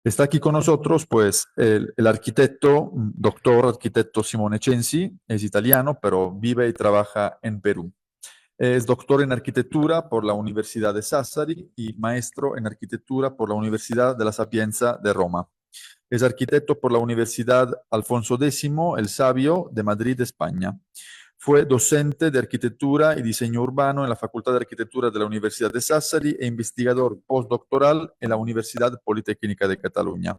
Está aquí con nosotros, pues, el arquitecto, doctor arquitecto Simone Censi, es italiano, pero vive y trabaja en Perú. Es doctor en arquitectura por la Universidad de Sassari y maestro en arquitectura por la Universidad de la Sapienza de Roma. Es arquitecto por la Universidad Alfonso X el Sabio de Madrid, España. Fue docente de arquitectura y diseño urbano en la Facultad de Arquitectura de la Universidad de Sassari e investigador postdoctoral en la Universidad Politécnica de Cataluña.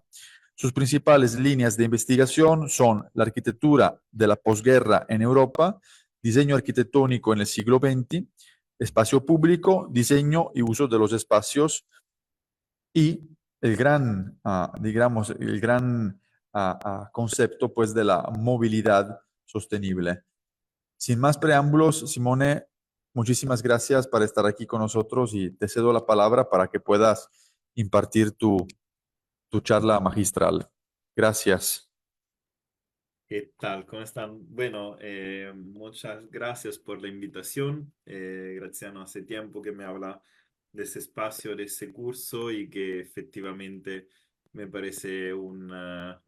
Sus principales líneas de investigación son la arquitectura de la posguerra en Europa, diseño arquitectónico en el siglo XX, espacio público, diseño y uso de los espacios y el gran, digamos, el gran concepto pues, de la movilidad sostenible. Sin más preámbulos, Simone, muchísimas gracias por estar aquí con nosotros y te cedo la palabra para que puedas impartir tu charla magistral. Gracias. ¿Qué tal? ¿Cómo están? Bueno, muchas gracias por la invitación. Graciano, hace tiempo que me habla de ese espacio, de ese curso y que efectivamente me parece una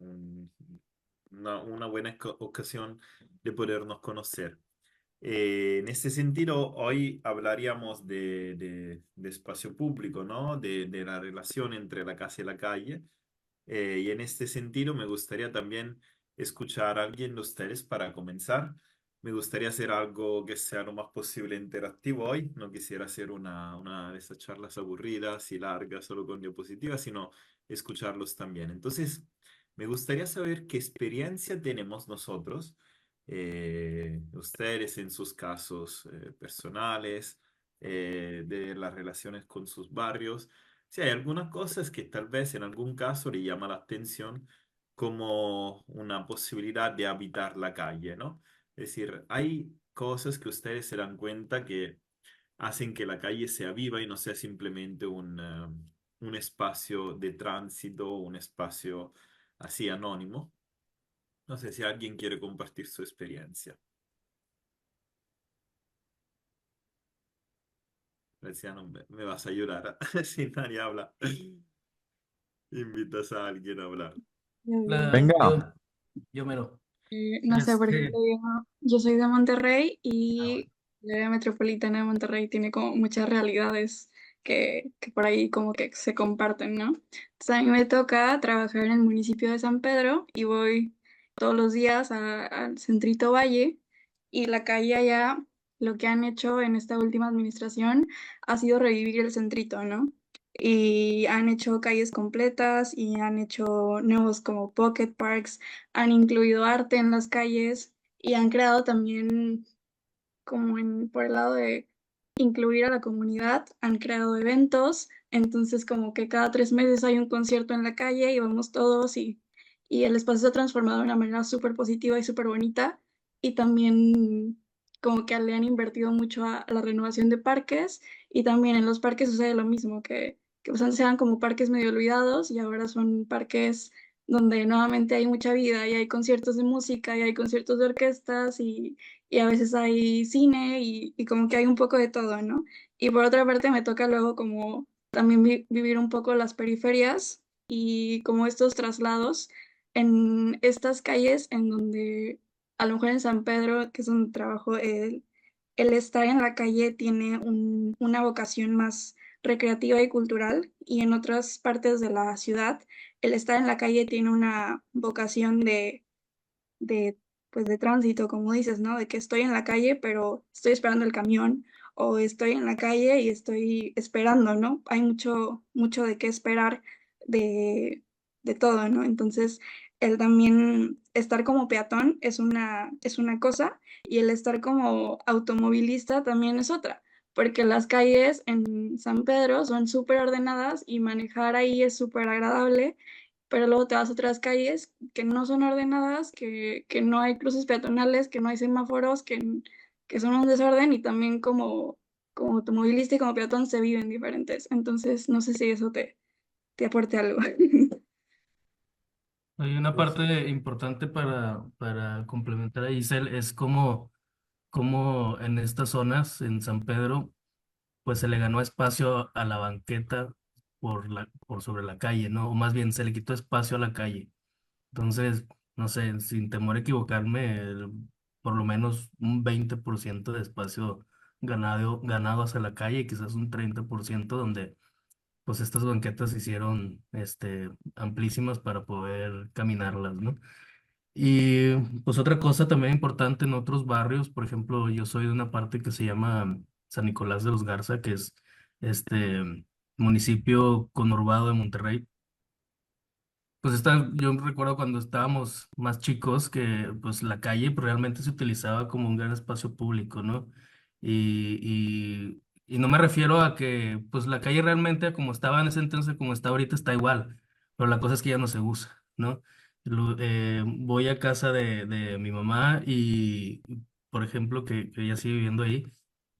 buena ocasión de podernos conocer. En ese sentido, hoy hablaríamos de espacio público, ¿no? De la relación entre la casa y la calle. Y en este sentido, me gustaría también escuchar a alguien de ustedes para comenzar. Me gustaría hacer algo que sea lo más posible interactivo hoy. No quisiera hacer una de esas charlas aburridas y largas solo con diapositivas, sino escucharlos también. Entonces, me gustaría saber qué experiencia tenemos nosotros, ustedes en sus casos personales, de las relaciones con sus barrios. Sí, hay algunas cosas que tal vez en algún caso le llama la atención como una posibilidad de habitar la calle, ¿no? Es decir, hay cosas que ustedes se dan cuenta que hacen que la calle sea viva y no sea simplemente un espacio de tránsito, un espacio así anónimo. No sé si alguien quiere compartir su experiencia. Graciano, me vas a ayudar. Si nadie habla, invitas a alguien a hablar. Yo, Venga, yo mero. No sé, por ejemplo, Este, yo soy de Monterrey ah, bueno. y la área metropolitana de Monterrey tiene como muchas realidades que por ahí como que se comparten, ¿no? Entonces a mí me toca trabajar en el municipio de San Pedro y voy todos los días al Centrito Valle y la calle allá, lo que han hecho en esta última administración ha sido revivir el Centrito, ¿no? Y han hecho calles completas y han hecho nuevos como pocket parks, han incluido arte en las calles y han creado también, como por el lado de incluir a la comunidad, han creado eventos, entonces como que cada 3 meses hay un concierto en la calle y vamos todos y el espacio se ha transformado de una manera súper positiva y súper bonita y también como que le han invertido mucho a la renovación de parques y también en los parques sucede lo mismo, que pues antes eran como parques medio olvidados y ahora son parques donde nuevamente hay mucha vida y hay conciertos de música y hay conciertos de orquestas y a veces hay cine y como que hay un poco de todo, ¿no? Y por otra parte me toca luego como también vivir un poco las periferias y como estos traslados en estas calles en donde a lo mejor en San Pedro, que es donde trabajo, el estar en la calle tiene una vocación más recreativa y cultural y en otras partes de la ciudad el estar en la calle tiene una vocación de, pues de tránsito, como dices, ¿no? De que estoy en la calle, pero estoy esperando el camión, o estoy en la calle y estoy esperando, ¿no? Hay mucho de qué esperar de, de todo, ¿no? Entonces, el también estar como peatón es una cosa y el estar como automovilista también es otra. Porque las calles en San Pedro son súper ordenadas y manejar ahí es súper agradable, pero luego te vas a otras calles que no son ordenadas, que no hay cruces peatonales, que no hay semáforos, que son un desorden y también como automovilista y como peatón se viven diferentes. Entonces, no sé si eso te aporte algo. Hay una parte importante para complementar a Giselle, es como en estas zonas, en San Pedro, pues se le ganó espacio a la banqueta por sobre la calle, ¿no? O más bien se le quitó espacio a la calle. Entonces, no sé, sin temor a equivocarme, por lo menos un 20% de espacio ganado hacia la calle y quizás un 30% donde pues estas banquetas se hicieron amplísimas para poder caminarlas, ¿no? Y pues otra cosa también importante en otros barrios, por ejemplo, yo soy de una parte que se llama San Nicolás de los Garza, que es este municipio conurbado de Monterrey. Pues yo recuerdo cuando estábamos más chicos que pues la calle pues, realmente se utilizaba como un gran espacio público, ¿no? Y no me refiero a que pues la calle realmente como estaba en ese entonces, como está ahorita, está igual, pero la cosa es que ya no se usa, ¿no? Voy a casa de mi mamá y, por ejemplo, que ella sigue viviendo ahí,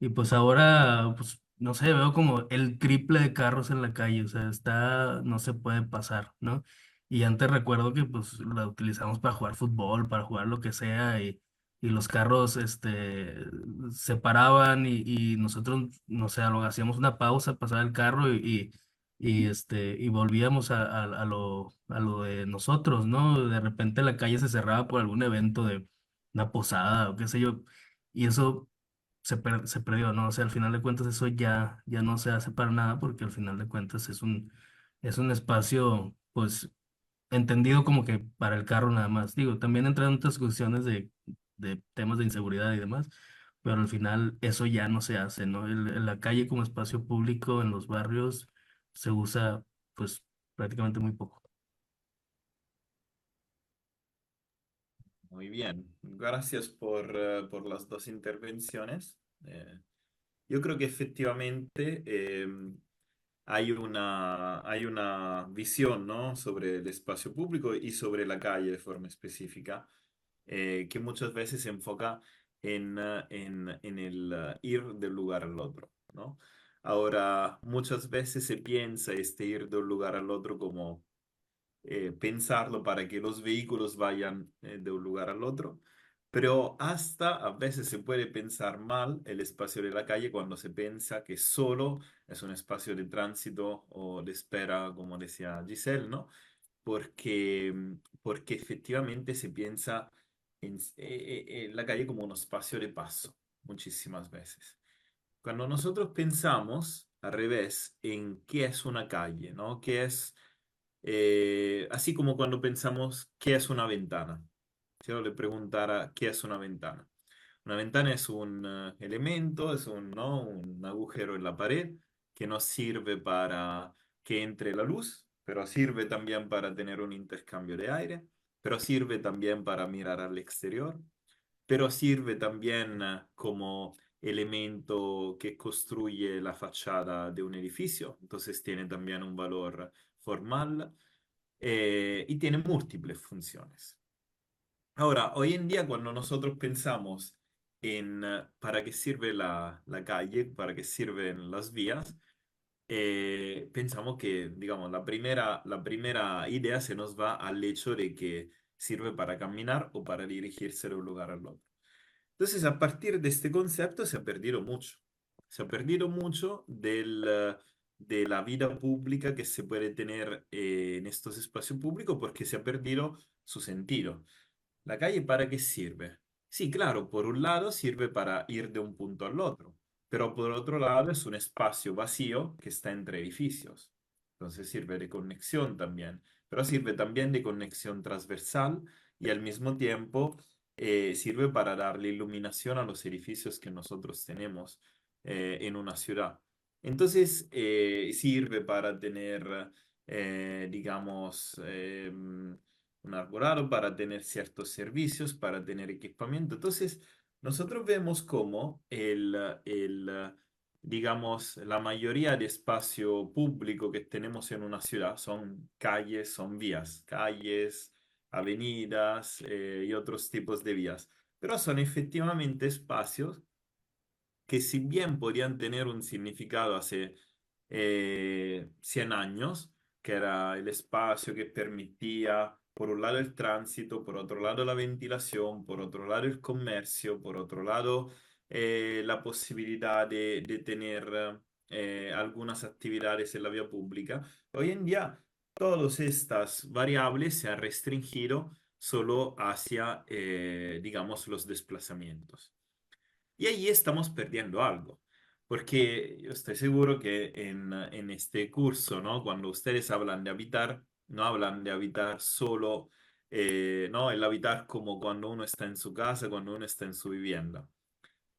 y pues ahora, pues no sé, veo como el triple de carros en la calle, o sea, no se puede pasar, ¿no? Y antes recuerdo que pues la utilizamos para jugar fútbol, para jugar lo que sea, y los carros se paraban y nosotros, no sé, hacíamos una pausa, pasaba el carro y volvíamos a lo de nosotros, ¿no? De repente la calle se cerraba por algún evento de una posada o qué sé yo, y eso se perdió, ¿no? O sea, al final de cuentas eso ya no se hace para nada porque al final de cuentas es un espacio, pues entendido como que para el carro nada más. Digo, también entran otras cuestiones de temas de inseguridad y demás, pero al final eso ya no se hace, ¿no? La calle como espacio público en los barrios se usa pues prácticamente muy poco. Muy bien, gracias por las dos intervenciones. Yo creo que efectivamente hay una visión, ¿no? sobre el espacio público y sobre la calle de forma específica, que muchas veces se enfoca en el ir del lugar al otro, ¿no? Ahora, muchas veces se piensa este ir de un lugar al otro como pensarlo para que los vehículos vayan de un lugar al otro, pero hasta a veces se puede pensar mal el espacio de la calle cuando se piensa que solo es un espacio de tránsito o de espera, como decía Giselle, ¿no? Porque efectivamente se piensa en la calle como un espacio de paso muchísimas veces. Cuando nosotros pensamos al revés en qué es una calle, ¿no? ¿Qué es así como cuando pensamos qué es una ventana? Si yo le preguntara qué es una ventana. Una ventana es un elemento, es ¿no? un agujero en la pared que nos sirve para que entre la luz, pero sirve también para tener un intercambio de aire, pero sirve también para mirar al exterior, pero sirve también como elemento que construye la fachada de un edificio, entonces tiene también un valor formal y tiene múltiples funciones. Ahora, hoy en día cuando nosotros pensamos en para qué sirve la calle, para qué sirven las vías, pensamos que, digamos, la primera idea se nos va al hecho de que sirve para caminar o para dirigirse de un lugar al otro. Entonces, a partir de este concepto se ha perdido mucho. Se ha perdido mucho de la vida pública que se puede tener en estos espacios públicos porque se ha perdido su sentido. ¿La calle para qué sirve? Sí, claro, por un lado sirve para ir de un punto al otro, pero por otro lado es un espacio vacío que está entre edificios. Entonces sirve de conexión también, pero sirve también de conexión transversal y al mismo tiempo sirve para darle iluminación a los edificios que nosotros tenemos en una ciudad. Entonces sirve para tener, digamos, un arbolado, para tener ciertos servicios, para tener equipamiento. Entonces, nosotros vemos cómo digamos, la mayoría de espacio público que tenemos en una ciudad son calles, son vías, calles, avenidas y otros tipos de vías. Pero son efectivamente espacios que si bien podían tener un significado hace 100 años, que era el espacio que permitía, por un lado, el tránsito, por otro lado, la ventilación, por otro lado, el comercio, por otro lado, la posibilidad de tener algunas actividades en la vía pública. Hoy en día, todas estas variables se han restringido solo hacia, digamos, los desplazamientos. Y ahí estamos perdiendo algo, porque yo estoy seguro que en este curso, ¿no? Cuando ustedes hablan de habitar, no hablan de habitar solo, ¿no? El habitar como cuando uno está en su casa, cuando uno está en su vivienda.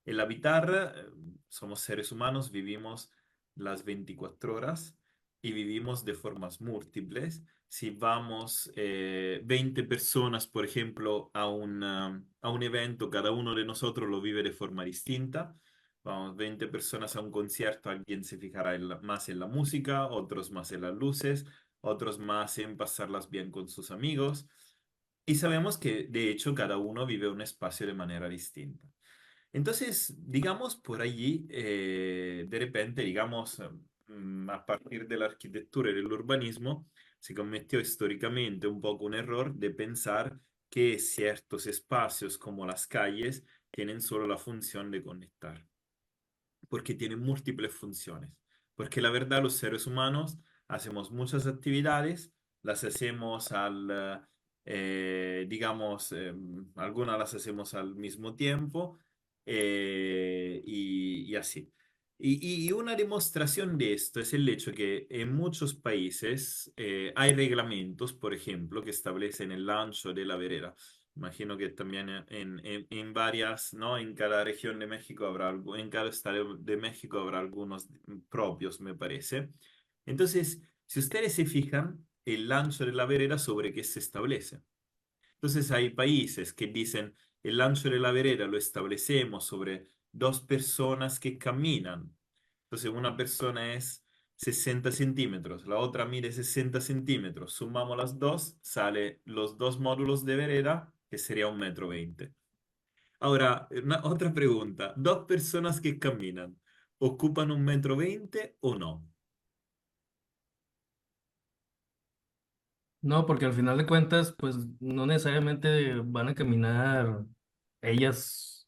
El habitar, somos seres humanos, vivimos las 24 horas y vivimos de formas múltiples. Si vamos 20 personas, por ejemplo, a un evento, cada uno de nosotros lo vive de forma distinta. Vamos 20 personas a un concierto, alguien se fijará más en la música, otros más en las luces, otros más en pasarlas bien con sus amigos. Y sabemos que, de hecho, cada uno vive un espacio de manera distinta. Entonces, digamos, por allí, de repente, digamos, a partir de la arquitectura y del urbanismo, se cometió históricamente un poco un error de pensar que ciertos espacios como las calles tienen solo la función de conectar, porque tienen múltiples funciones. Porque la verdad, los seres humanos hacemos muchas actividades, las hacemos digamos, algunas las hacemos al mismo tiempo y así. Y una demostración de esto es el hecho que en muchos países hay reglamentos, por ejemplo, que establecen el ancho de la vereda. Imagino que también en varias, ¿no? En cada región de México habrá algo, en cada estado de México habrá algunos propios, me parece. Entonces, si ustedes se fijan, el ancho de la vereda sobre qué se establece. Entonces, hay países que dicen el ancho de la vereda lo establecemos sobre dos personas que caminan. Entonces, una persona es 60 centímetros, la otra mide 60 centímetros. Sumamos las dos, sale los dos módulos de vereda, que sería 1,20 m. Ahora, otra pregunta. ¿Dos personas que caminan ocupan 1,20 m o no? No, porque al final de cuentas, pues no necesariamente van a caminar ellas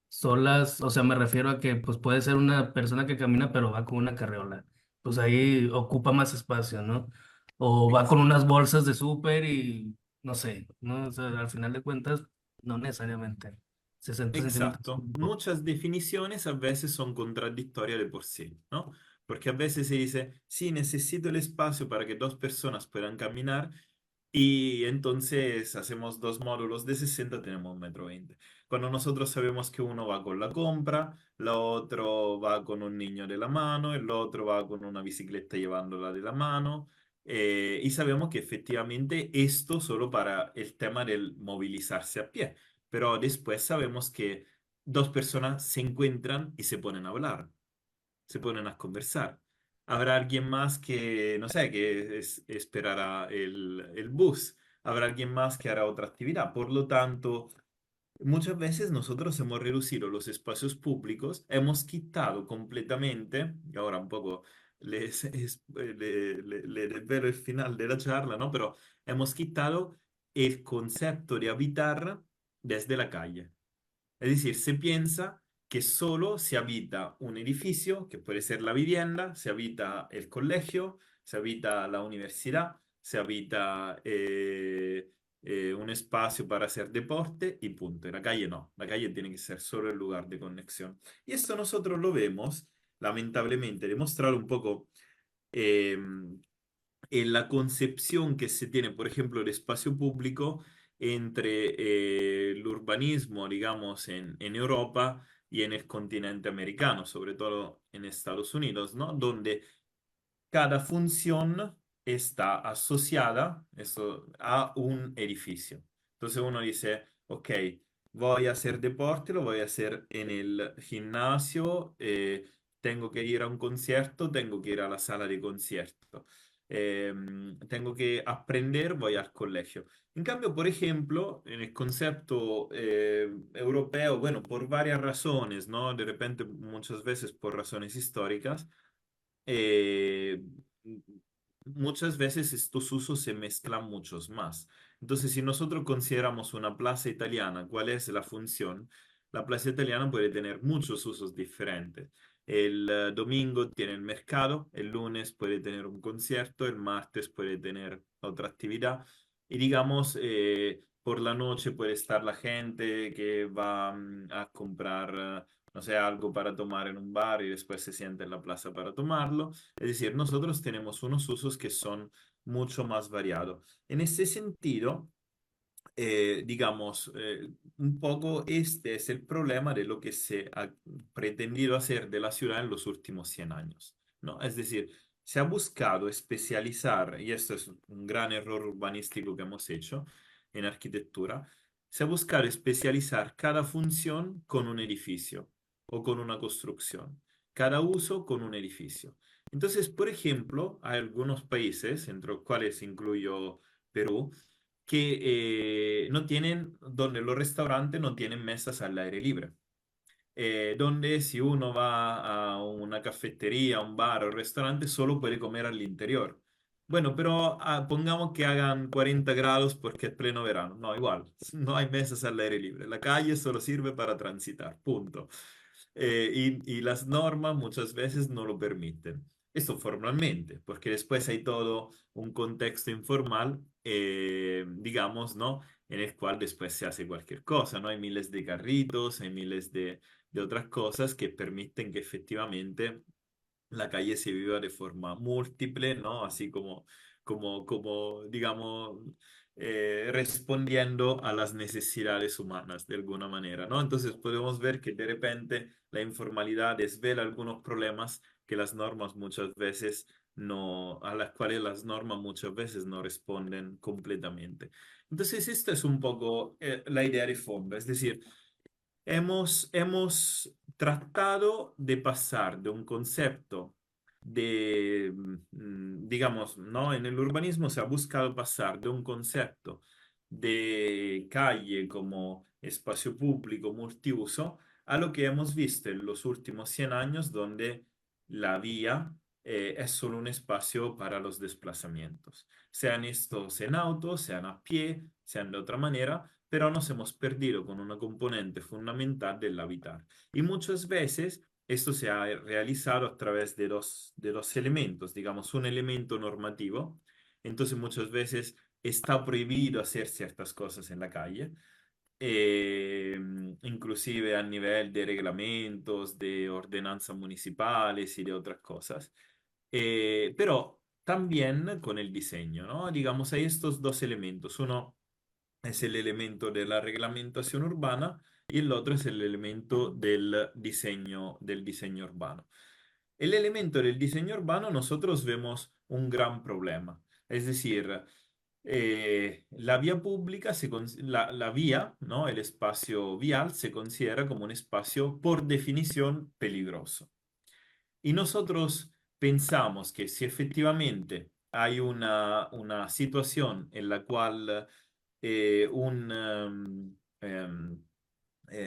solas, o sea, me refiero a que pues puede ser una persona que camina pero va con una carreola, pues ahí ocupa más espacio, ¿no? O va con unas bolsas de súper y no sé, ¿no? O sea, al final de cuentas, no necesariamente. 60 centímetros. Exacto. Muchas definiciones a veces son contradictorias de por sí, ¿no? Porque a veces se dice, sí, necesito el espacio para que dos personas puedan caminar y entonces hacemos dos módulos de 60, tenemos 1,20 m. Cuando nosotros sabemos que uno va con la compra, el otro va con un niño de la mano, el otro va con una bicicleta llevándola de la mano, y sabemos que efectivamente esto solo para el tema del movilizarse a pie, pero después sabemos que dos personas se encuentran y se ponen a hablar, se ponen a conversar. Habrá alguien más que, no sé, que esperará el bus. Habrá alguien más que hará otra actividad. Por lo tanto, muchas veces nosotros hemos reducido los espacios públicos, hemos quitado completamente, y ahora un poco le desvelo el final de la charla, ¿no? Pero hemos quitado el concepto de habitar desde la calle. Es decir, se piensa que solo se habita un edificio, que puede ser la vivienda, se habita el colegio, se habita la universidad, se habita un espacio para hacer deporte y punto. Y la calle no, la calle tiene que ser solo el lugar de conexión. Y esto nosotros lo vemos, lamentablemente, demostrado un poco eh, en la concepción que se tiene, por ejemplo, del espacio público entre el urbanismo, digamos, en Europa y en el continente americano, sobre todo en Estados Unidos, ¿no? Donde cada función está asociada a un edificio. Entonces uno dice, ok, voy a hacer deporte, lo voy a hacer en el gimnasio, tengo que ir a un concierto, tengo que ir a la sala de concierto. Tengo que aprender, voy al colegio. En cambio, por ejemplo, en el concepto europeo, bueno, por varias razones, ¿no? De repente, muchas veces por razones históricas, eh, muchas veces estos usos se mezclan muchos más. Entonces, si nosotros consideramos una plaza italiana, ¿cuál es la función? La plaza italiana puede tener muchos usos diferentes. El domingo tiene el mercado, el lunes puede tener un concierto, el martes puede tener otra actividad y digamos, por la noche puede estar la gente que va a comprar, no sé, algo para tomar en un bar y después se sienta en la plaza para tomarlo. Es decir, nosotros tenemos unos usos que son mucho más variados. En ese sentido, digamos, un poco este es el problema de lo que se ha pretendido hacer de la ciudad en los últimos 100 años, ¿no? Es decir, se ha buscado especializar, y esto es un gran error urbanístico que hemos hecho en arquitectura, se ha buscado especializar cada función con un edificio o con una construcción, cada uso con un edificio. Entonces, por ejemplo, hay algunos países, entre los cuales incluyo Perú, que no tienen, donde los restaurantes no tienen mesas al aire libre. Donde si uno va a una cafetería, un bar o restaurante, solo puede comer al interior. Bueno, pero pongamos que hagan 40 grados porque es pleno verano. No, igual, no hay mesas al aire libre. La calle solo sirve para transitar, punto. Y las normas muchas veces no lo permiten. Esto formalmente, porque después hay todo un contexto informal, digamos, ¿no? En el cual después se hace cualquier cosa, ¿no? Hay miles de carritos, hay miles de otras cosas que permiten que efectivamente la calle se viva de forma múltiple, ¿no? Así como digamos, respondiendo a las necesidades humanas de alguna manera, ¿no? Entonces podemos ver que de repente la informalidad desvela algunos problemas que las normas muchas veces no, a las cuales las normas muchas veces no responden completamente. Entonces, esto es un poco la idea de fondo, es decir, hemos tratado de pasar de un concepto de, digamos, ¿no? En el urbanismo se ha buscado pasar de un concepto de calle como espacio público multiuso a lo que hemos visto en los últimos 100 años, donde la vía es solo un espacio para los desplazamientos, sean estos en auto, sean a pie, sean de otra manera, pero nos hemos perdido con una componente fundamental del habitar. Y muchas veces esto se ha realizado a través de dos elementos, digamos, un elemento normativo. Entonces muchas veces está prohibido hacer ciertas cosas en la calle, inclusive a nivel de reglamentos, de ordenanzas municipales y de otras cosas. Pero también con el diseño, ¿no? Digamos, hay estos dos elementos. Uno es el elemento de la reglamentación urbana y el otro es el elemento del diseño urbano. El elemento del diseño urbano nosotros vemos un gran problema. Es decir, la vía pública, la vía, ¿no? El espacio vial se considera como un espacio por definición peligroso. Y nosotros pensamos que si efectivamente hay una situación en la cual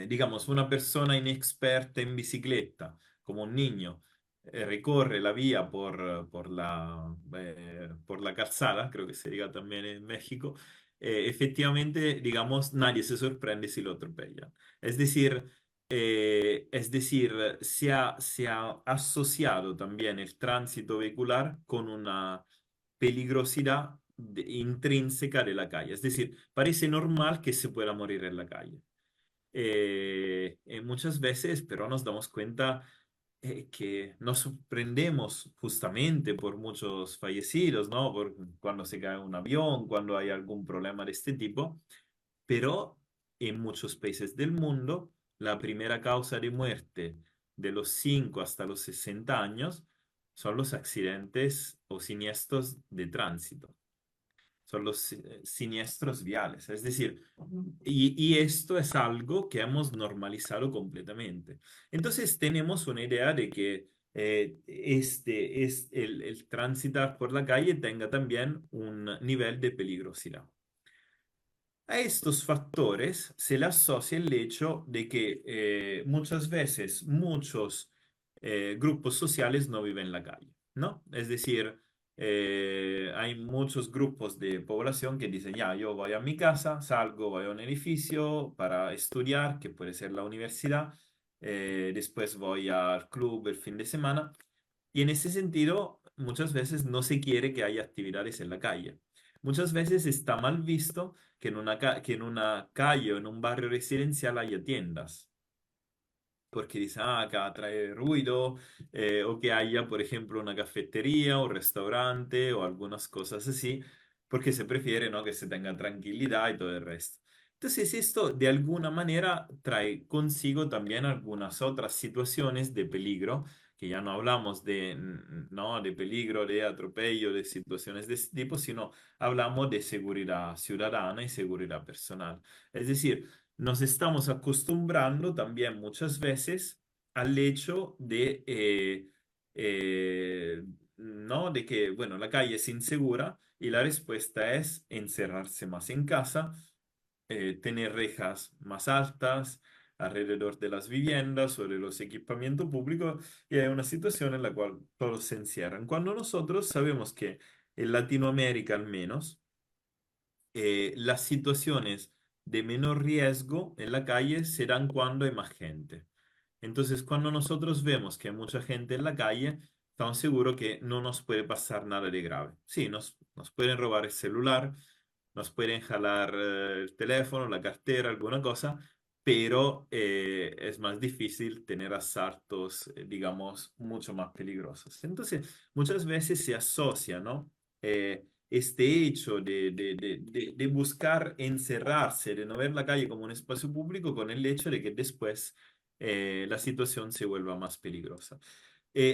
digamos, una persona inexperta en bicicleta, como un niño, recorre la vía por la calzada, creo que se diga también en México, efectivamente, digamos, nadie se sorprende si lo atropellan. Es decir, se ha asociado también el tránsito vehicular con una peligrosidad intrínseca de la calle. Es decir, parece normal que se pueda morir en la calle. Muchas veces, pero nos damos cuenta que nos sorprendemos justamente por muchos fallecidos, ¿no? Por cuando se cae un avión, cuando hay algún problema de este tipo, pero en muchos países del mundo, la primera causa de muerte de los 5 hasta los 60 años son los accidentes o siniestros de tránsito, son los siniestros viales. Es decir, y esto es algo que hemos normalizado completamente. Entonces tenemos una idea de que este es el transitar por la calle tenga también un nivel de peligrosidad. A estos factores se le asocia el hecho de que muchas veces muchos grupos sociales no viven en la calle, ¿no? Es decir, hay muchos grupos de población que dicen, ya, yo voy a mi casa, salgo, voy a un edificio para estudiar, que puede ser la universidad, después voy al club el fin de semana. Y en ese sentido, muchas veces no se quiere que haya actividades en la calle. Muchas veces está mal visto que que en una calle o en un barrio residencial haya tiendas porque dice, ah, acá trae ruido, o que haya, por ejemplo, una cafetería o restaurante o algunas cosas así, porque se prefiere, ¿no? Que se tenga tranquilidad y todo el resto. Entonces, esto de alguna manera trae consigo también algunas otras situaciones de peligro, que ya no hablamos de, ¿no? de peligro, de atropello, de situaciones de ese tipo, sino hablamos de seguridad ciudadana y seguridad personal. Es decir, nos estamos acostumbrando también muchas veces al hecho ¿no? De que, bueno, la calle es insegura y la respuesta es encerrarse más en casa, tener rejas más altas alrededor de las viviendas o de los equipamientos públicos y hay una situación en la cual todos se encierran. Cuando nosotros sabemos que en Latinoamérica al menos, las situaciones de menor riesgo en la calle se dan cuando hay más gente. Entonces, cuando nosotros vemos que hay mucha gente en la calle, estamos seguros que no nos puede pasar nada de grave. Sí, nos pueden robar el celular, nos pueden jalar el teléfono, la cartera, alguna cosa, pero es más difícil tener asaltos, digamos, mucho más peligrosos. Entonces, muchas veces se asocia, ¿no? Este hecho de buscar encerrarse, de no ver la calle como un espacio público, con el hecho de que después la situación se vuelva más peligrosa.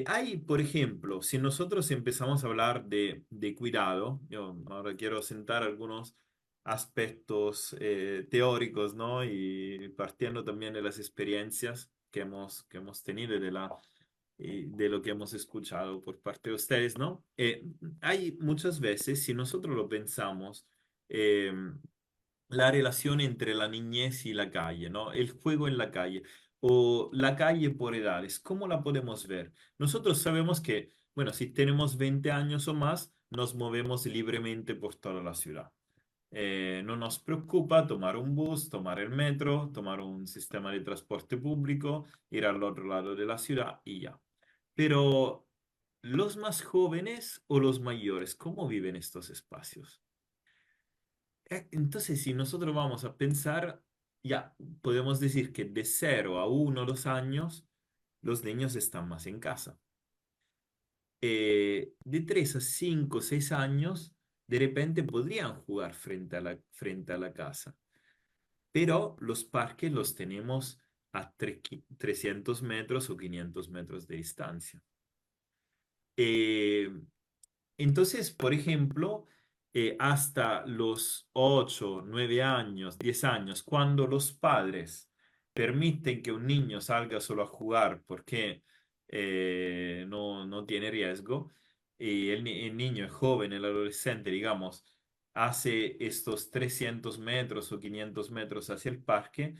Hay, por ejemplo, si nosotros empezamos a hablar de cuidado, yo ahora quiero sentar algunos aspectos teóricos, ¿no? Y partiendo también de las experiencias que hemos tenido y y de lo que hemos escuchado por parte de ustedes, ¿no? Hay muchas veces, si nosotros lo pensamos, eh, la relación entre la niñez y la calle, ¿no? El juego en la calle o la calle por edades, ¿cómo la podemos ver? Nosotros sabemos que, bueno, si tenemos 20 años o más, nos movemos libremente por toda la ciudad. No nos preocupa tomar un bus, tomar el metro, tomar un sistema de transporte público, ir al otro lado de la ciudad y ya. Pero los más jóvenes o los mayores, ¿cómo viven estos espacios? Entonces, si nosotros vamos a pensar, ya podemos decir que de 0 a 1 o 2 años, los niños están más en casa. De 3 a 5 o 6 años, de repente podrían jugar frente a la casa, pero los parques los tenemos a 300 metros o 500 metros de distancia. Eh, Entonces, por ejemplo, hasta los 8, 9 años, 10 años, cuando los padres permiten que un niño salga solo a jugar porque no tiene riesgo, y el niño, el joven, el adolescente, digamos, hace estos 300 metros o 500 metros hacia el parque,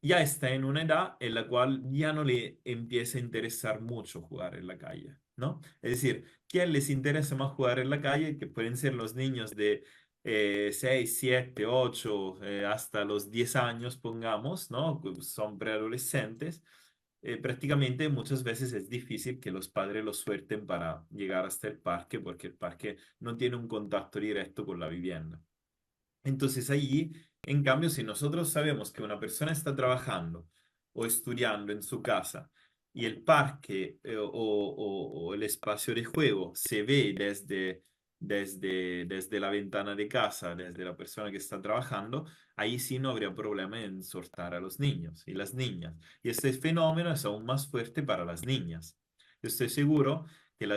ya está en una edad en la cual ya no le empieza a interesar mucho jugar en la calle, ¿no? Es decir, ¿quién les interesa más jugar en la calle? Que pueden ser los niños de 6, 7, 8, hasta los 10 años, pongamos, ¿no? Pues son preadolescentes. Prácticamente muchas veces es difícil que los padres los suelten para llegar hasta el parque porque el parque no tiene un contacto directo con la vivienda. Entonces allí, en cambio, si nosotros sabemos que una persona está trabajando o estudiando en su casa y el parque o el espacio de juego se ve desde la ventana de casa, desde la persona que está trabajando, ahí sí no habría problema en soltar a los niños y las niñas. Y este fenómeno es aún más fuerte para las niñas. Yo estoy seguro que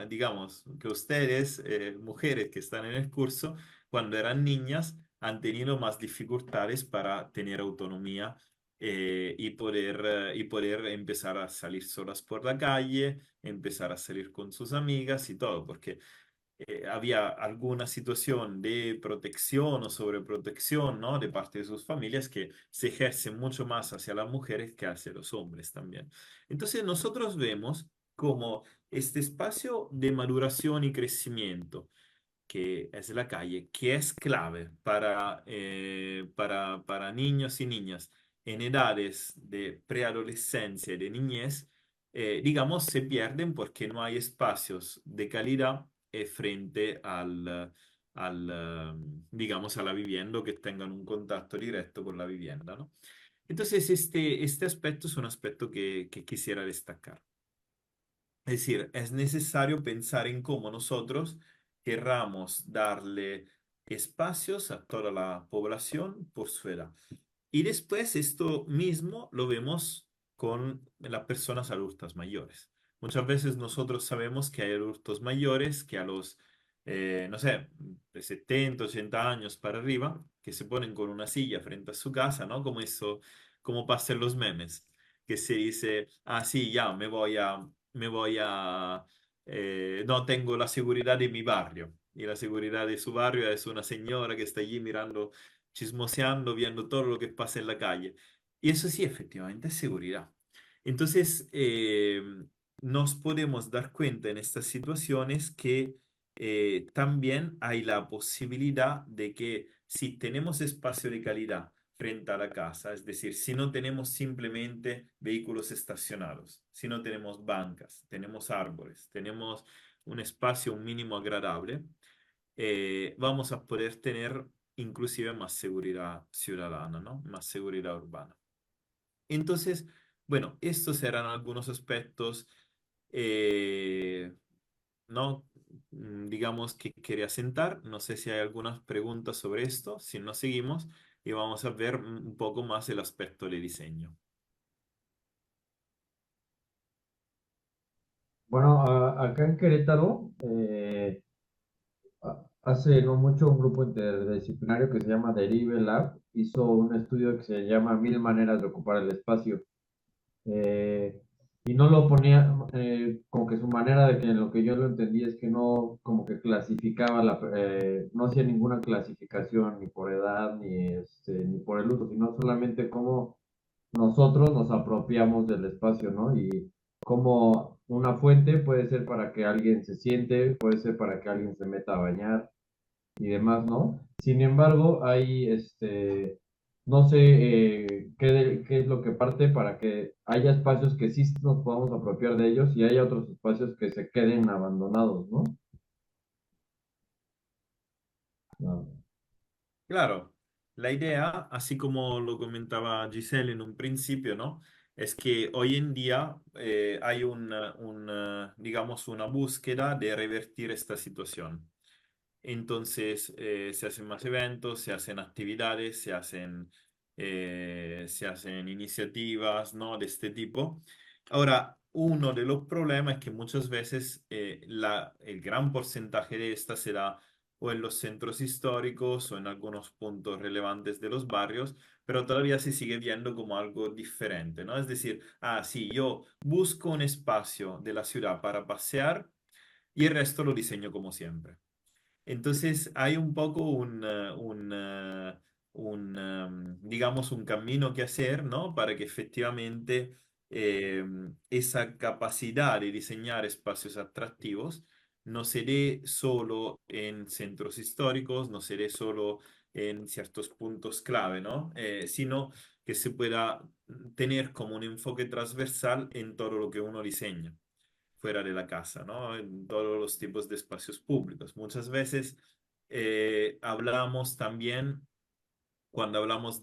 digamos, que ustedes, mujeres que están en el curso, cuando eran niñas han tenido más dificultades para tener autonomía y poder empezar a salir solas por la calle, empezar a salir con sus amigas y todo, porque había alguna situación de protección o sobreprotección, ¿no? De parte de sus familias que se ejerce mucho más hacia las mujeres que hacia los hombres también. Entonces nosotros vemos como este espacio de maduración y crecimiento que es la calle, que es clave para niños y niñas en edades de preadolescencia y de niñez, digamos, se pierden porque no hay espacios de calidad frente digamos, a la vivienda o que tengan un contacto directo con la vivienda, ¿no? Entonces, este aspecto es un aspecto que quisiera destacar. Es decir, es necesario pensar en cómo nosotros querramos darle espacios a toda la población por su edad. Y después esto mismo lo vemos con las personas adultas mayores. Muchas veces nosotros sabemos que hay adultos mayores que a los, no sé, de 70, 80 años para arriba, que se ponen con una silla frente a su casa, ¿no? Como eso, como pasa en los memes, que se dice, ah, sí, ya, no tengo la seguridad de mi barrio. Y la seguridad de su barrio es una señora que está allí mirando, chismoseando, viendo todo lo que pasa en la calle. Y eso sí, efectivamente, es seguridad. Entonces, nos podemos dar cuenta en estas situaciones que también hay la posibilidad de que si tenemos espacio de calidad frente a la casa, es decir, si no tenemos simplemente vehículos estacionados, si no tenemos bancas, tenemos árboles, tenemos un espacio un mínimo agradable, vamos a poder tener inclusive más seguridad ciudadana, ¿no? Más seguridad urbana. Entonces, bueno, estos eran algunos aspectos, eh, ¿no? Digamos que quería sentar. No sé si hay algunas preguntas sobre esto. Si no, seguimos y vamos a ver un poco más el aspecto de diseño. Bueno, acá en Querétaro, hace no mucho un grupo interdisciplinario que se llama Derive Lab hizo un estudio que se llama Mil maneras de ocupar el espacio. Eh, y no lo ponía, como que su manera de que en lo que yo lo entendí es que no como que clasificaba, no hacía ninguna clasificación ni por edad ni por el uso, sino solamente cómo nosotros nos apropiamos del espacio, ¿no? Y como una fuente puede ser para que alguien se siente, puede ser para que alguien se meta a bañar y demás, ¿no? Sin embargo, hay, no sé qué es lo que parte para que haya espacios que sí nos podamos apropiar de ellos y haya otros espacios que se queden abandonados, ¿no? No. Claro, la idea, así como lo comentaba Giselle en un principio, ¿no? Es que hoy en día hay digamos, una búsqueda de revertir esta situación. Entonces, se hacen más eventos, se hacen actividades, se hacen iniciativas, ¿no? De este tipo. Ahora, uno de los problemas es que muchas veces el gran porcentaje de estas se da o en los centros históricos o en algunos puntos relevantes de los barrios, pero todavía se sigue viendo como algo diferente, ¿no? Es decir, ah, sí, yo busco un espacio de la ciudad para pasear y el resto lo diseño como siempre. Entonces hay un poco digamos, un camino que hacer, ¿no? Para que efectivamente esa capacidad de diseñar espacios atractivos no se dé solo en centros históricos, no se dé solo en ciertos puntos clave, ¿no? Sino que se pueda tener como un enfoque transversal en todo lo que uno diseña fuera de la casa, ¿no? En todos los tipos de espacios públicos. Muchas veces hablamos también, cuando hablamos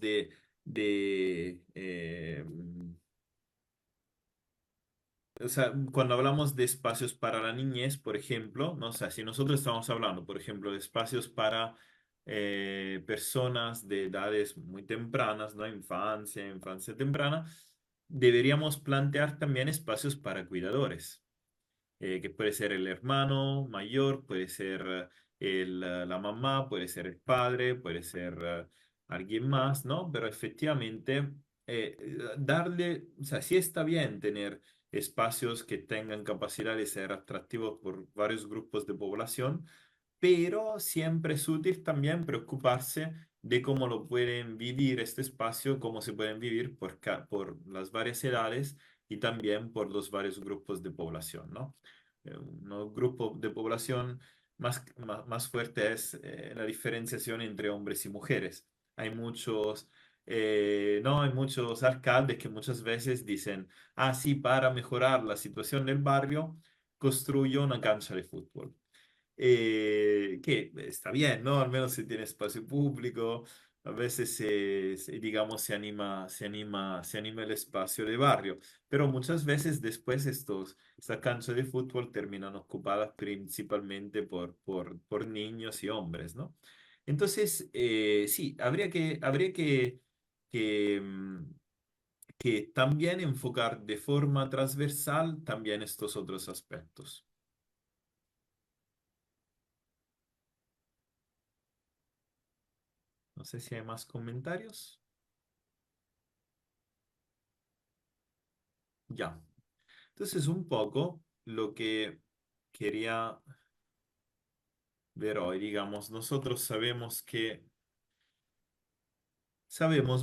o sea, cuando hablamos de espacios para la niñez, por ejemplo, ¿no? O sea, si nosotros estamos hablando, por ejemplo, de espacios para personas de edades muy tempranas, ¿no? Infancia temprana, deberíamos plantear también espacios para cuidadores, que puede ser el hermano mayor, puede ser la mamá, puede ser el padre, puede ser alguien más, ¿no? Pero efectivamente, o sea, sí está bien tener espacios que tengan capacidad de ser atractivos por varios grupos de población, pero siempre es útil también preocuparse de cómo lo pueden vivir este espacio, cómo se pueden vivir por las varias edades y también por los varios grupos de población, ¿no? Un grupo de población más fuerte es la diferenciación entre hombres y mujeres. Hay muchos No, hay muchos alcaldes que muchas veces dicen, ah, sí, para mejorar la situación del barrio, construyo una cancha de fútbol. Que está bien, ¿no? Al menos se tiene espacio público, a veces digamos, se anima el espacio de barrio, pero muchas veces después estas canchas de fútbol terminan ocupadas principalmente por niños y hombres, ¿no? Entonces, sí, que, mm, que también enfocar de forma transversal también estos otros aspectos. No sé si hay más comentarios. Ya. Entonces, un poco lo que quería ver hoy, digamos, nosotros sabemos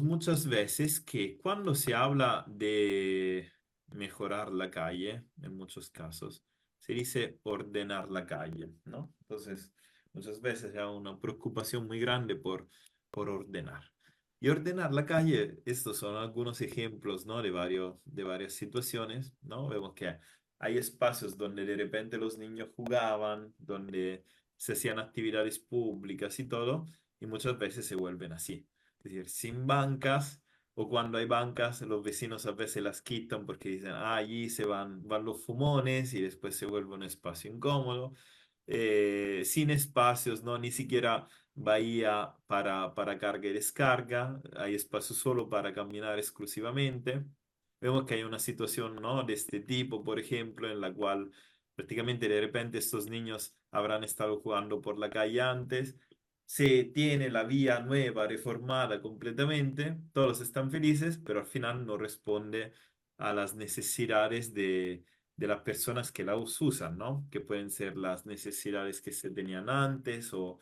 muchas veces que cuando se habla de mejorar la calle, en muchos casos, se dice ordenar la calle, ¿no? Entonces, muchas veces hay una preocupación muy grande por ordenar. Y ordenar la calle, estos son algunos ejemplos, ¿no? De varias situaciones, ¿no? Vemos que hay espacios donde de repente los niños jugaban, donde se hacían actividades públicas y todo, y muchas veces se vuelven así. Es decir, sin bancas, o cuando hay bancas, los vecinos a veces las quitan porque dicen, ah, allí van los fumones y después se vuelve un espacio incómodo. Sin espacios, ¿no? Ni siquiera bahía para carga y descarga, hay espacio solo para caminar exclusivamente. Vemos que hay una situación, ¿no? De este tipo, por ejemplo, en la cual prácticamente de repente estos niños habrán estado jugando por la calle antes, se tiene la vía nueva, reformada completamente, todos están felices, pero al final no responde a las necesidades de las personas que la usan, ¿no? Que pueden ser las necesidades que se tenían antes o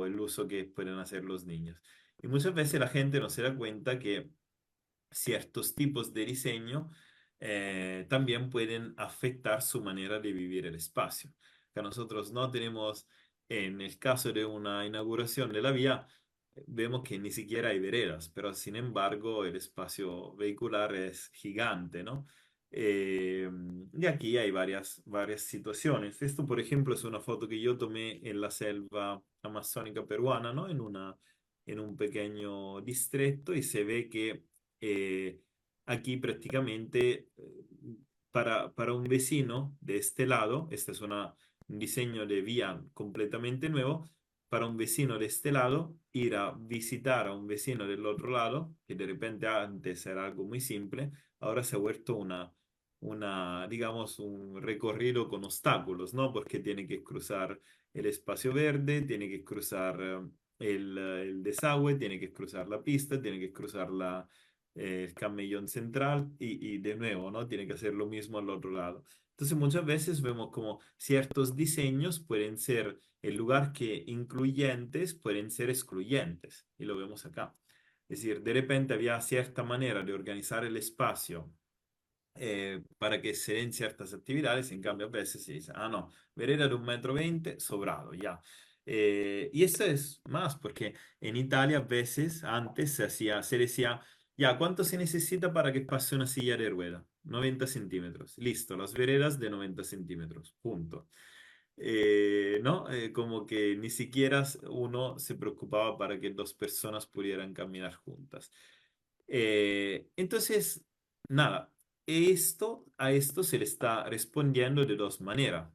el uso que pueden hacer los niños. Y muchas veces la gente no se da cuenta que ciertos tipos de diseño también pueden afectar su manera de vivir el espacio. Que nosotros no tenemos, en el caso de una inauguración de la vía, vemos que ni siquiera hay veredas, pero sin embargo el espacio vehicular es gigante, ¿no? Y aquí hay varias situaciones. Esto, por ejemplo, es una foto que yo tomé en la selva amazónica peruana, ¿no? En un pequeño distrito y se ve que eh, aquí prácticamente para un vecino de este lado, este es un diseño de vía completamente nuevo, para un vecino de este lado, ir a visitar a un vecino del otro lado, que de repente antes era algo muy simple, ahora se ha vuelto digamos, un recorrido con obstáculos, ¿no? Porque tiene que cruzar el espacio verde, tiene que cruzar el desagüe, tiene que cruzar la pista, tiene que cruzar el camellón central y de nuevo, ¿no? Tiene que hacer lo mismo al otro lado. Entonces muchas veces vemos como ciertos diseños pueden ser, en lugar que incluyentes, pueden ser excluyentes. Y lo vemos acá. Es decir, de repente había cierta manera de organizar el espacio para que se den ciertas actividades, en cambio a veces se dice, ah, no, vereda de 1,20 m, sobrado, ya. Y eso es más, porque en Italia a veces antes se decía, ya, ¿cuánto se necesita para que pase una silla de rueda? 90 centímetros. Listo, las veredas de 90 centímetros, punto. ¿No? Como que ni siquiera uno se preocupaba para que dos personas pudieran caminar juntas. Entonces, nada, a esto se le está respondiendo de dos maneras.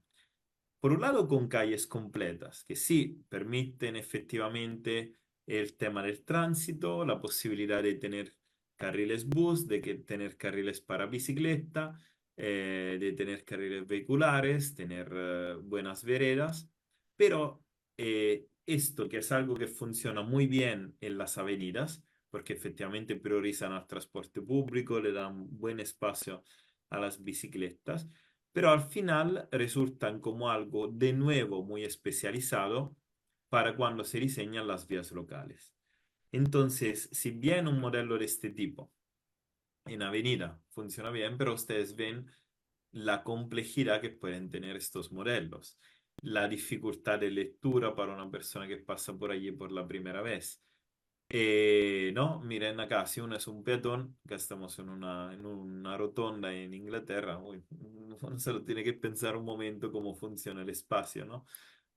Por un lado, con calles completas, que sí permiten efectivamente el tema del tránsito, la posibilidad de tener carriles bus, tener carriles para bicicleta, de tener carriles vehiculares, tener buenas veredas, pero esto que es algo que funciona muy bien en las avenidas, porque efectivamente priorizan al transporte público, le dan buen espacio a las bicicletas, pero al final resultan como algo de nuevo muy especializado para cuando se diseñan las vías locales. Entonces, si bien un modelo de este tipo en avenida funciona bien, pero ustedes ven la complejidad que pueden tener estos modelos, la dificultad de lectura para una persona que pasa por allí por la primera vez. No, miren acá, si uno es un peatón, acá estamos en una rotonda en Inglaterra, uy, uno solo tiene que pensar un momento cómo funciona el espacio, ¿no?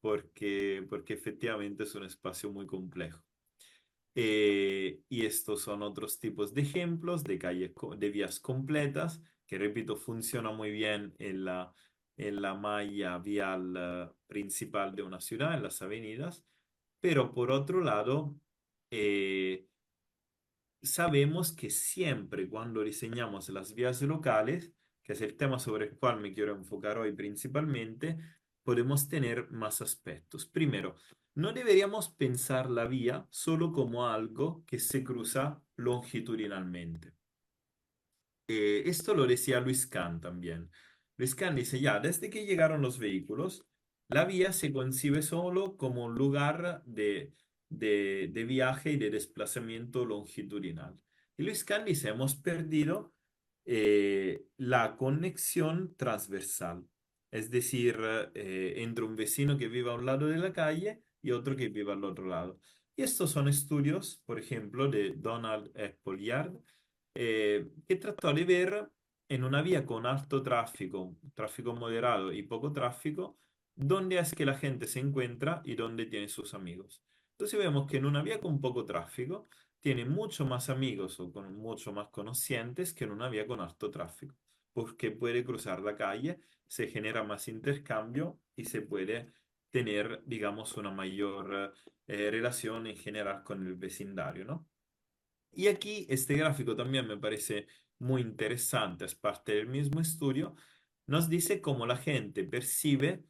Porque efectivamente es un espacio muy complejo. Y estos son otros tipos de ejemplos de calles, de vías completas, que repito, funciona muy bien en la malla vial principal de una ciudad, en las avenidas, pero por otro lado, eh, sabemos que siempre cuando diseñamos las vías locales, que es el tema sobre el cual me quiero enfocar hoy principalmente, podemos tener más aspectos. Primero, no deberíamos pensar la vía solo como algo que se cruza longitudinalmente. Esto lo decía Luis Kahn también. Luis Kahn dice, ya, desde que llegaron los vehículos, la vía se concibe solo como un lugar de viaje y de desplazamiento longitudinal. Y Luis Kahn dice, hemos perdido la conexión transversal, es decir, entre un vecino que vive a un lado de la calle y otro que vive al otro lado. Y estos son estudios, por ejemplo, de Donald F. Polliard, que trató de ver en una vía con alto tráfico, tráfico moderado y poco tráfico, dónde es que la gente se encuentra y dónde tiene sus amigos. Entonces vemos que en una vía con poco tráfico tiene mucho más amigos o con mucho más conocientes que en una vía con alto tráfico, porque puede cruzar la calle, se genera más intercambio y se puede tener, digamos, una mayor relación en general con el vecindario, ¿no? Y aquí este gráfico también me parece muy interesante, es parte del mismo estudio, nos dice cómo la gente percibe,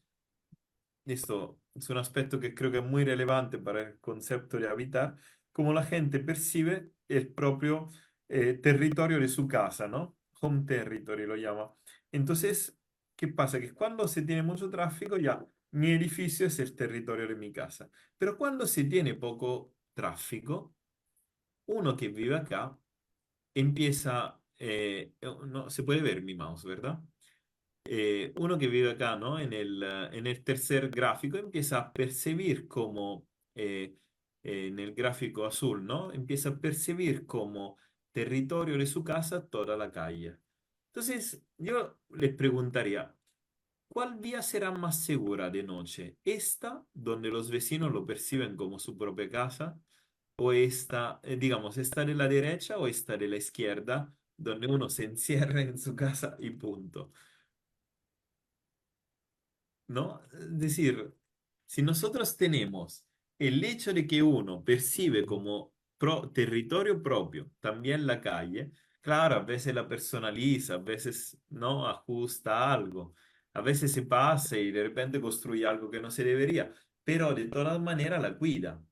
esto es un aspecto que creo que es muy relevante para el concepto de habitar, cómo la gente percibe el propio territorio de su casa, ¿no? Home territory lo llama. Entonces, ¿qué pasa? Que cuando se tiene mucho tráfico, ya mi edificio es el territorio de mi casa, pero cuando se tiene poco tráfico, uno que vive acá empieza, no, se puede ver mi mouse, ¿verdad? Uno que vive acá, ¿no? En el tercer gráfico empieza a percibir como, en el gráfico azul, ¿no? Empieza a percibir como territorio de su casa toda la calle. Entonces, yo les preguntaría, ¿cuál vía será más segura de noche? ¿Esta, donde los vecinos lo perciben como su propia casa? ¿O esta, digamos, esta de la derecha o esta de la izquierda, donde uno se encierra en su casa y punto? ¿No? Es decir, si nosotros tenemos el hecho de que uno percibe como territorio propio también la calle, claro, a veces la personaliza, a veces no ajusta algo, a veces se pasa y de repente construye algo que no se debería, pero de todas maneras la cuida.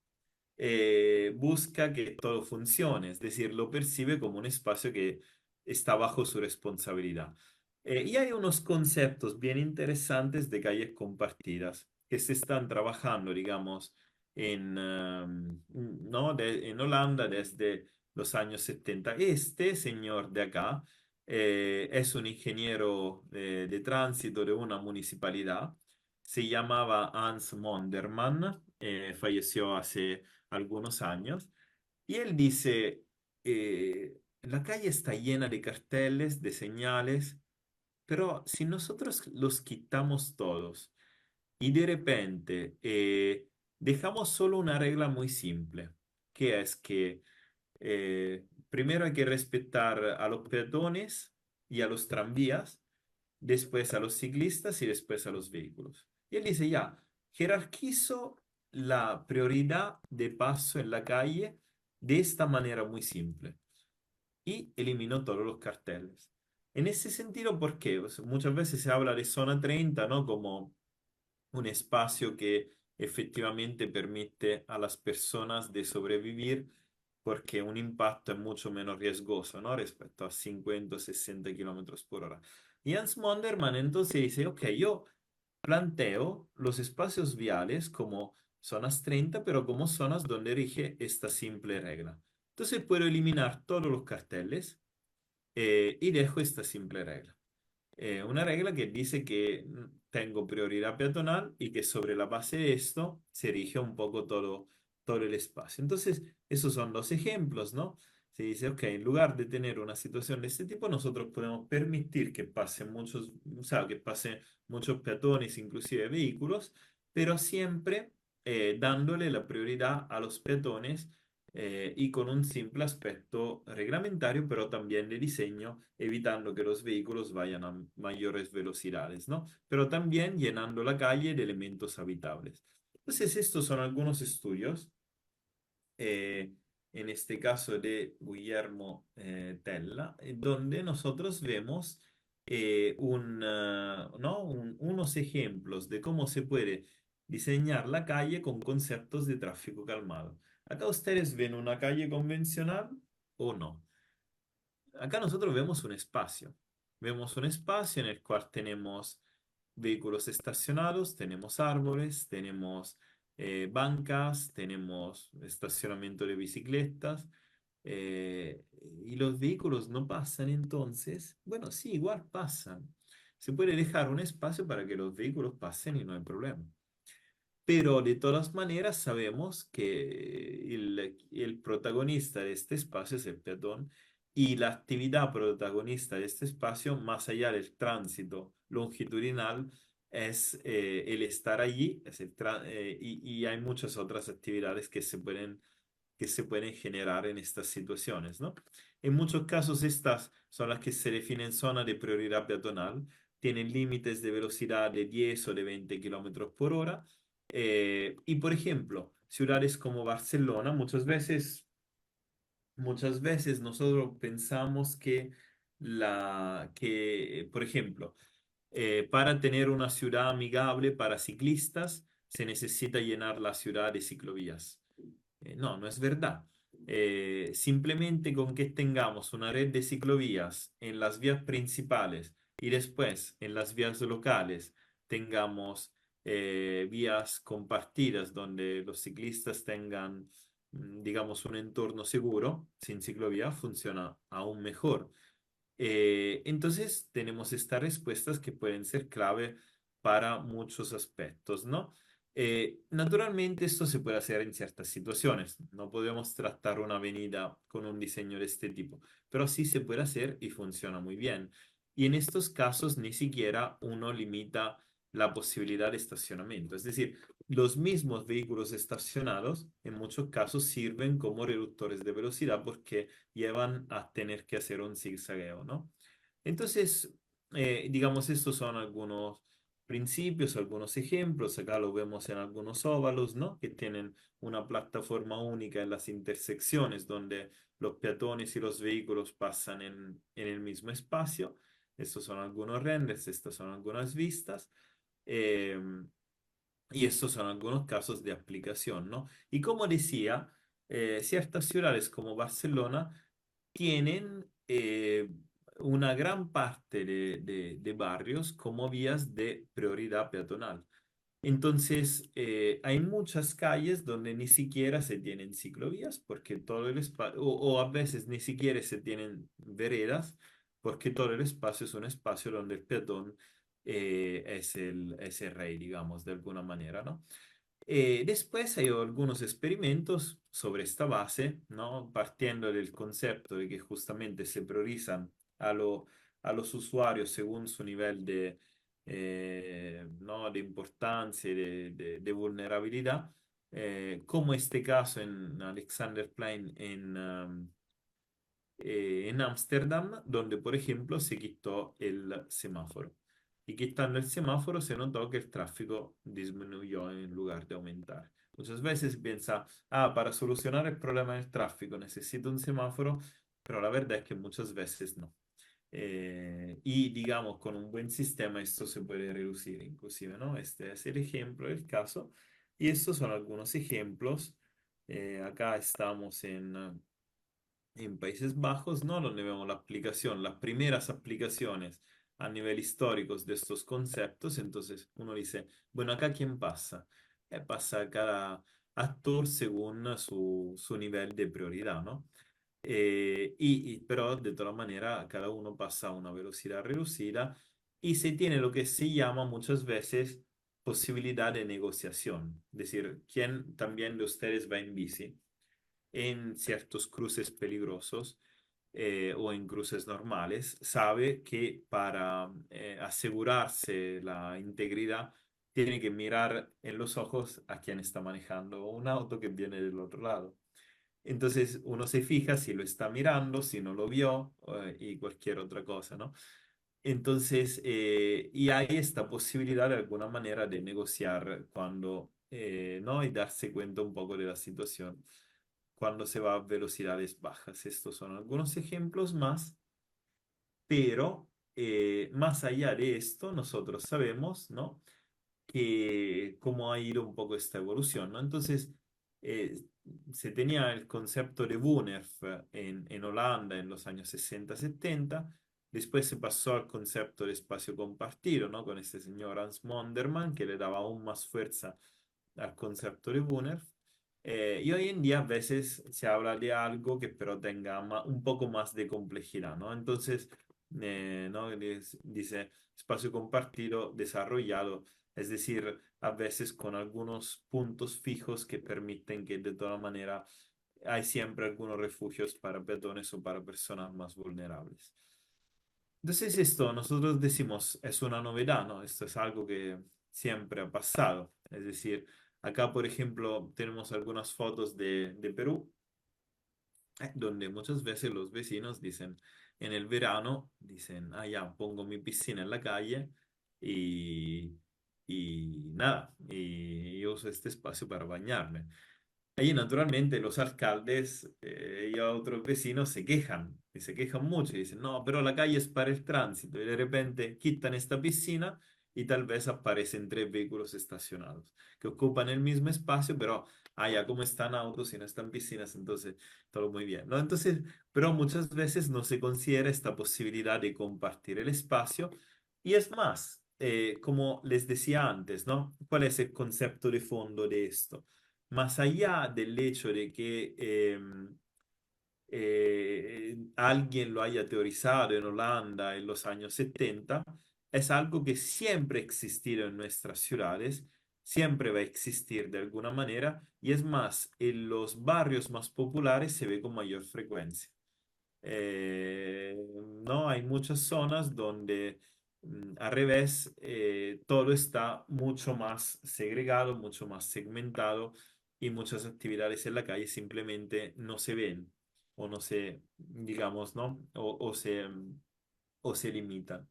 Busca que todo funcione, es decir, lo percibe como un espacio que está bajo su responsabilidad. Y hay unos conceptos bien interesantes de calles compartidas que se están trabajando, digamos, ¿no? En Holanda desde los años 70. Este señor de acá es un ingeniero de tránsito de una municipalidad. Se llamaba Hans Monderman, falleció hace algunos años. Y él dice, la calle está llena de carteles, de señales, pero si nosotros los quitamos todos y de repente dejamos solo una regla muy simple, que es que primero hay que respetar a los peatones y a los tranvías, después a los ciclistas y después a los vehículos. Y él dice, ya, jerarquizo la prioridad de paso en la calle de esta manera muy simple y eliminó todos los carteles. En ese sentido, ¿por qué? Pues muchas veces se habla de zona 30, ¿no? Como un espacio que efectivamente permite a las personas de sobrevivir porque un impacto es mucho menos riesgoso, ¿no? Respecto a 50 o 60 kilómetros por hora. Y Hans Monderman entonces dice, ok, yo planteo los espacios viales como zonas 30, pero como zonas donde rige esta simple regla. Entonces puedo eliminar todos los carteles y dejo esta simple regla. Una regla que dice que tengo prioridad peatonal y que sobre la base de esto se rige un poco todo, todo el espacio. Entonces, esos son los ejemplos, ¿no? Se dice, ok, en lugar de tener una situación de este tipo, nosotros podemos permitir que pasen muchos, o sea, que pasen muchos peatones, inclusive vehículos, pero siempre dándole la prioridad a los peatones y con un simple aspecto reglamentario, pero también de diseño, evitando que los vehículos vayan a mayores velocidades, ¿no? Pero también llenando la calle de elementos habitables. Entonces, estos son algunos estudios, eh, en este caso de Guillermo Tella, donde nosotros vemos ¿no? Unos ejemplos de cómo se puede diseñar la calle con conceptos de tráfico calmado. Acá ustedes ven una calle convencional o no. Acá nosotros vemos un espacio en el cual tenemos vehículos estacionados, tenemos árboles, tenemos bancas, tenemos estacionamiento de bicicletas, eh, y los vehículos no pasan entonces. Bueno, sí, igual pasan. Se puede dejar un espacio para que los vehículos pasen y no hay problema. Pero de todas maneras sabemos que el protagonista de este espacio es el peatón y la actividad protagonista de este espacio, más allá del tránsito longitudinal, es el estar allí y hay muchas otras actividades que se pueden generar en estas situaciones, ¿no? En muchos casos estas son las que se definen zona de prioridad peatonal, tienen límites de velocidad de 10 o de 20 kilómetros por hora y por ejemplo, ciudades como Barcelona, muchas veces nosotros pensamos por ejemplo, para tener una ciudad amigable para ciclistas, se necesita llenar la ciudad de ciclovías. No, no es verdad. Simplemente con que tengamos una red de ciclovías en las vías principales y después en las vías locales tengamos vías compartidas donde los ciclistas tengan, digamos, un entorno seguro, sin ciclovía, funciona aún mejor. Entonces tenemos estas respuestas que pueden ser clave para muchos aspectos, ¿no? Naturalmente esto se puede hacer en ciertas situaciones. No podemos tratar una avenida con un diseño de este tipo, pero sí se puede hacer y funciona muy bien. Y en estos casos ni siquiera uno limita la posibilidad de estacionamiento. Es decir, los mismos vehículos estacionados en muchos casos sirven como reductores de velocidad porque llevan a tener que hacer un zigzagueo, ¿no? Entonces, digamos, estos son algunos principios, algunos ejemplos. Acá lo vemos en algunos óvalos, ¿no? Que tienen una plataforma única en las intersecciones donde los peatones y los vehículos pasan en el mismo espacio. Estos son algunos renders, estas son algunas vistas. Eh, y estos son algunos casos de aplicación, ¿no? Y como decía, ciertas ciudades como Barcelona tienen una gran parte de barrios como vías de prioridad peatonal. Entonces, hay muchas calles donde ni siquiera se tienen ciclovías porque todo el espacio, o a veces ni siquiera se tienen veredas porque todo el espacio es un espacio donde el peatón es el rey, digamos, de alguna manera, ¿no? Después hay algunos experimentos sobre esta base, ¿no? Partiendo del concepto de que justamente se priorizan a, a los usuarios según su nivel ¿no? de importancia y de vulnerabilidad, como este caso en Alexanderplein en Ámsterdam, donde por ejemplo se quitó el semáforo. Y quitando el semáforo se notó que el tráfico disminuyó en lugar de aumentar. Muchas veces se piensa, ah, para solucionar el problema del tráfico necesito un semáforo, pero la verdad es que muchas veces no. Y digamos, con un buen sistema esto se puede reducir inclusive, ¿no? Este es el ejemplo del caso. Y estos son algunos ejemplos. Acá estamos en Países Bajos, ¿no? Donde vemos la aplicación, las primeras aplicaciones a nivel histórico de estos conceptos. Entonces uno dice, bueno, acá ¿quién pasa? Pasa cada actor según su nivel de prioridad, ¿no? Pero de todas maneras cada uno pasa a una velocidad reducida y se tiene lo que se llama muchas veces posibilidad de negociación. Es decir, ¿quién también de ustedes va en bici en ciertos cruces peligrosos o en cruces normales, sabe que para asegurarse la integridad tiene que mirar en los ojos a quien está manejando un auto que viene del otro lado? Entonces uno se fija si lo está mirando, si no lo vio y cualquier otra cosa, ¿no? Entonces, y hay esta posibilidad de alguna manera de negociar cuando, ¿no? Y darse cuenta un poco de la situación cuando se va a velocidades bajas. Estos son algunos ejemplos más, pero más allá de esto, nosotros sabemos, ¿no? Que cómo ha ido un poco esta evolución, ¿no? Entonces, eh, se tenía el concepto de Woonerf en Holanda en los años 60-70, después se pasó al concepto de espacio compartido, ¿no? Con este señor Hans Monderman, que le daba aún más fuerza al concepto de Woonerf. Y hoy en día a veces se habla de algo que pero tenga un poco más de complejidad, ¿no? Entonces, ¿no? Dice espacio compartido desarrollado, es decir, a veces con algunos puntos fijos que permiten que de toda manera hay siempre algunos refugios para peatones o para personas más vulnerables. Entonces esto nosotros decimos es una novedad, ¿no? Esto es algo que siempre ha pasado. Es decir, acá por ejemplo tenemos algunas fotos de Perú, donde muchas veces los vecinos dicen, en el verano, dicen, ah, ya, pongo mi piscina en la calle y, y nada, y uso este espacio para bañarme. Ahí naturalmente los alcaldes y otros vecinos se quejan y se quejan mucho y dicen, no, pero la calle es para el tránsito y de repente quitan esta piscina y tal vez aparecen 3 vehículos estacionados que ocupan el mismo espacio, pero allá como están autos y no están piscinas, entonces todo muy bien, ¿no? Entonces, pero muchas veces no se considera esta posibilidad de compartir el espacio y es más, como les decía antes, ¿no? ¿Cuál es el concepto de fondo de esto? Más allá del hecho de que alguien lo haya teorizado en Holanda en los años 70, es algo que siempre ha existido en nuestras ciudades, siempre va a existir de alguna manera, y es más, en los barrios más populares se ve con mayor frecuencia. Eh, no, hay muchas zonas donde al revés, todo está mucho más segregado, mucho más segmentado y muchas actividades en la calle simplemente no se ven o no se, digamos, ¿no? O se limitan.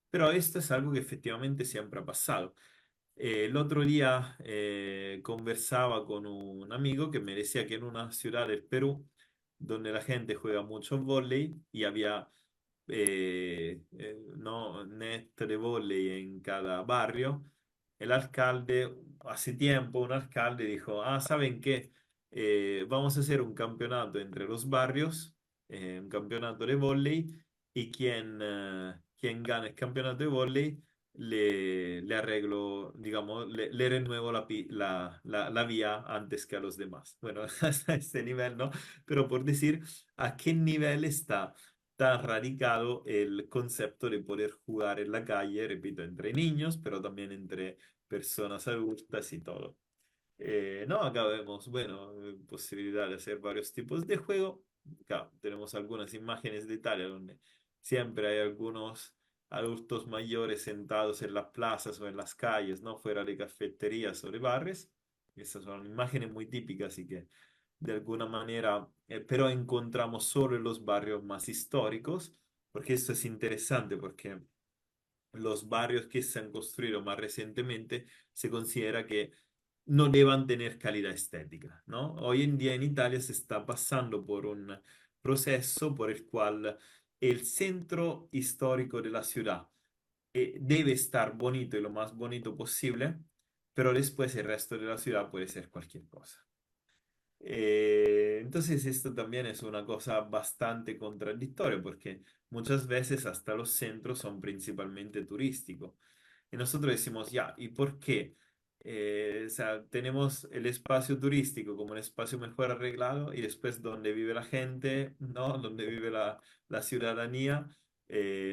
Pero esto es algo que efectivamente siempre ha pasado. El otro día conversaba con un amigo que me decía que en una ciudad del Perú, donde la gente juega mucho vóley y había no, net de vóley en cada barrio, el alcalde, hace tiempo un alcalde dijo, ah, ¿saben qué? Vamos a hacer un campeonato entre los barrios, un campeonato de vóley, y quien gane el campeonato de vóley le arreglo, digamos, le renuevo la vía antes que a los demás. Bueno, hasta este nivel, ¿no? Pero por decir a qué nivel está tan radicado el concepto de poder jugar en la calle, repito, entre niños, pero también entre personas adultas y todo. No, acá vemos, bueno, posibilidad de hacer varios tipos de juego. Acá tenemos algunas imágenes de Italia donde siempre hay algunos adultos mayores sentados en las plazas o en las calles, ¿no? Fuera de cafeterías o de bares. Esas son imágenes muy típicas y que de alguna manera, pero encontramos solo en los barrios más históricos, porque esto es interesante, porque los barrios que se han construido más recientemente se considera que no deban tener calidad estética, ¿no? Hoy en día en Italia se está pasando por un proceso por el cual el centro histórico de la ciudad debe estar bonito y lo más bonito posible, pero después el resto de la ciudad puede ser cualquier cosa. Entonces esto también es una cosa bastante contradictoria porque muchas veces hasta los centros son principalmente turísticos. Y nosotros decimos, ya, ¿y por qué? O sea, tenemos el espacio turístico como un espacio mejor arreglado y después donde vive la gente, ¿no? Donde vive la ciudadanía,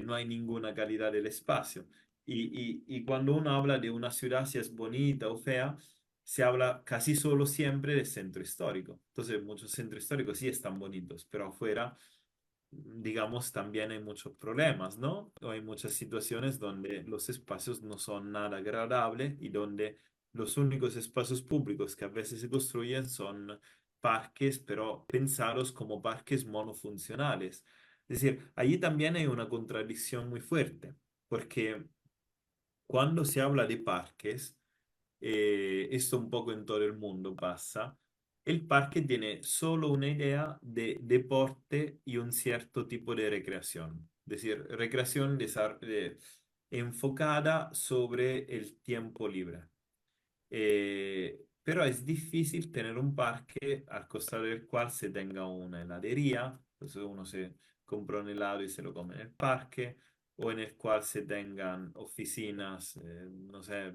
no hay ninguna calidad del espacio. Y cuando uno habla de una ciudad, si es bonita o fea, se habla casi solo siempre del centro histórico. Entonces, muchos centros históricos sí están bonitos, pero afuera, digamos, también hay muchos problemas, ¿no? O hay muchas situaciones donde los espacios no son nada agradables y donde los únicos espacios públicos que a veces se construyen son parques, pero pensados como parques monofuncionales. Es decir, allí también hay una contradicción muy fuerte, porque cuando se habla de parques, esto un poco en todo el mundo pasa, el parque tiene solo una idea de deporte y un cierto tipo de recreación. Es decir, recreación enfocada sobre el tiempo libre. Pero es difícil tener un parque al costado del cual se tenga una heladería, entonces uno se compra un helado y se lo come en el parque, o en el cual se tengan oficinas, no sé,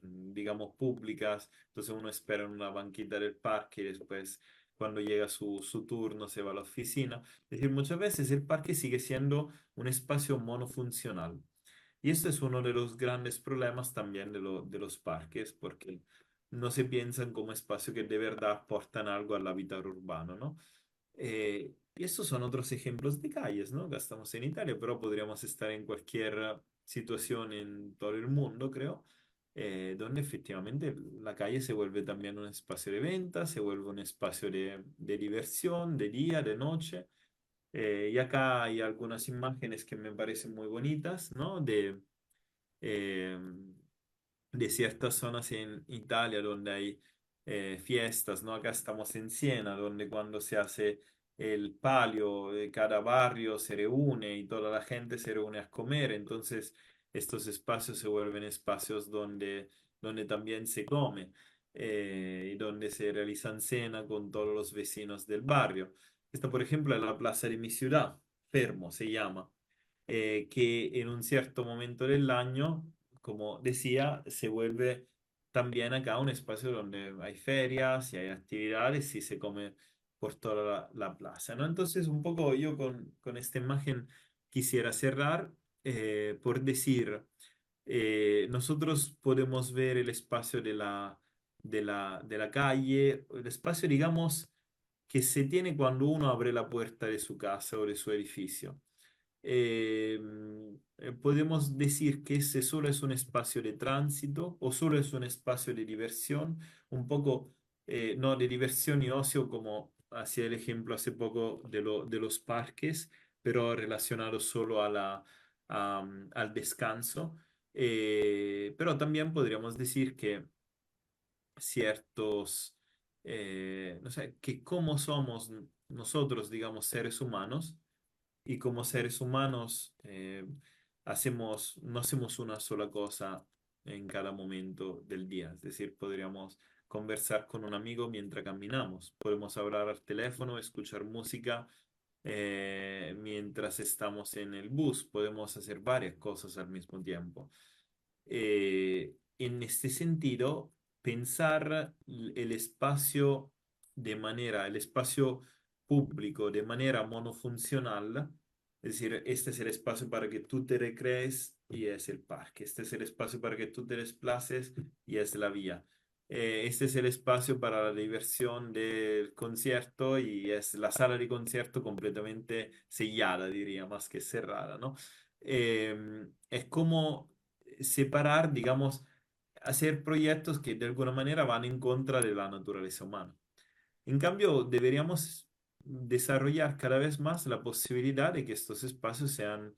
digamos públicas, entonces uno espera en una banquita del parque y después cuando llega su turno se va a la oficina. Es decir, muchas veces el parque sigue siendo un espacio monofuncional. Y esto es uno de los grandes problemas también de los parques, porque no se piensan como espacio que de verdad aportan algo al hábitat urbano, ¿no? Y estos son otros ejemplos de calles, ¿no? Que estamos en Italia, pero podríamos estar en cualquier situación en todo el mundo, creo, donde efectivamente la calle se vuelve también un espacio de venta, se vuelve un espacio de diversión, de día, de noche. Y acá hay algunas imágenes que me parecen muy bonitas, ¿no? Eh, de ciertas zonas en Italia donde hay fiestas, ¿no? Acá estamos en Siena, donde cuando se hace el palio, de cada barrio se reúne y toda la gente se reúne a comer, entonces estos espacios se vuelven espacios donde también se come y donde se realizan cena con todos los vecinos del barrio. Esta, por ejemplo, es la plaza de mi ciudad, Fermo se llama, que en un cierto momento del año, como decía, se vuelve también acá un espacio donde hay ferias y hay actividades y se come por toda la plaza, ¿no? Entonces, un poco yo con esta imagen quisiera cerrar por decir, nosotros podemos ver el espacio de la calle, el espacio, digamos, que se tiene cuando uno abre la puerta de su casa o de su edificio. Eh, Podemos decir que ese solo es un espacio de tránsito o solo es un espacio de diversión, un poco, no de diversión y ocio como hacía el ejemplo hace poco de los parques, pero relacionado solo al descanso. Pero también podríamos decir que ciertos, no sé, que como somos nosotros, digamos, seres humanos, y como seres humanos no hacemos una sola cosa en cada momento del día. Es decir, podríamos conversar con un amigo mientras caminamos, podemos hablar al teléfono, escuchar música mientras estamos en el bus, podemos hacer varias cosas al mismo tiempo. En este sentido, pensar el espacio público de manera monofuncional, es decir, este es el espacio para que tú te recrees y es el parque, este es el espacio para que tú te desplaces y es la vía. Este es el espacio para la diversión del concierto y es la sala de concierto completamente sellada, diría, más que cerrada, ¿no? Es como separar, digamos, hacer proyectos que de alguna manera van en contra de la naturaleza humana. En cambio, deberíamos desarrollar cada vez más la posibilidad de que estos espacios sean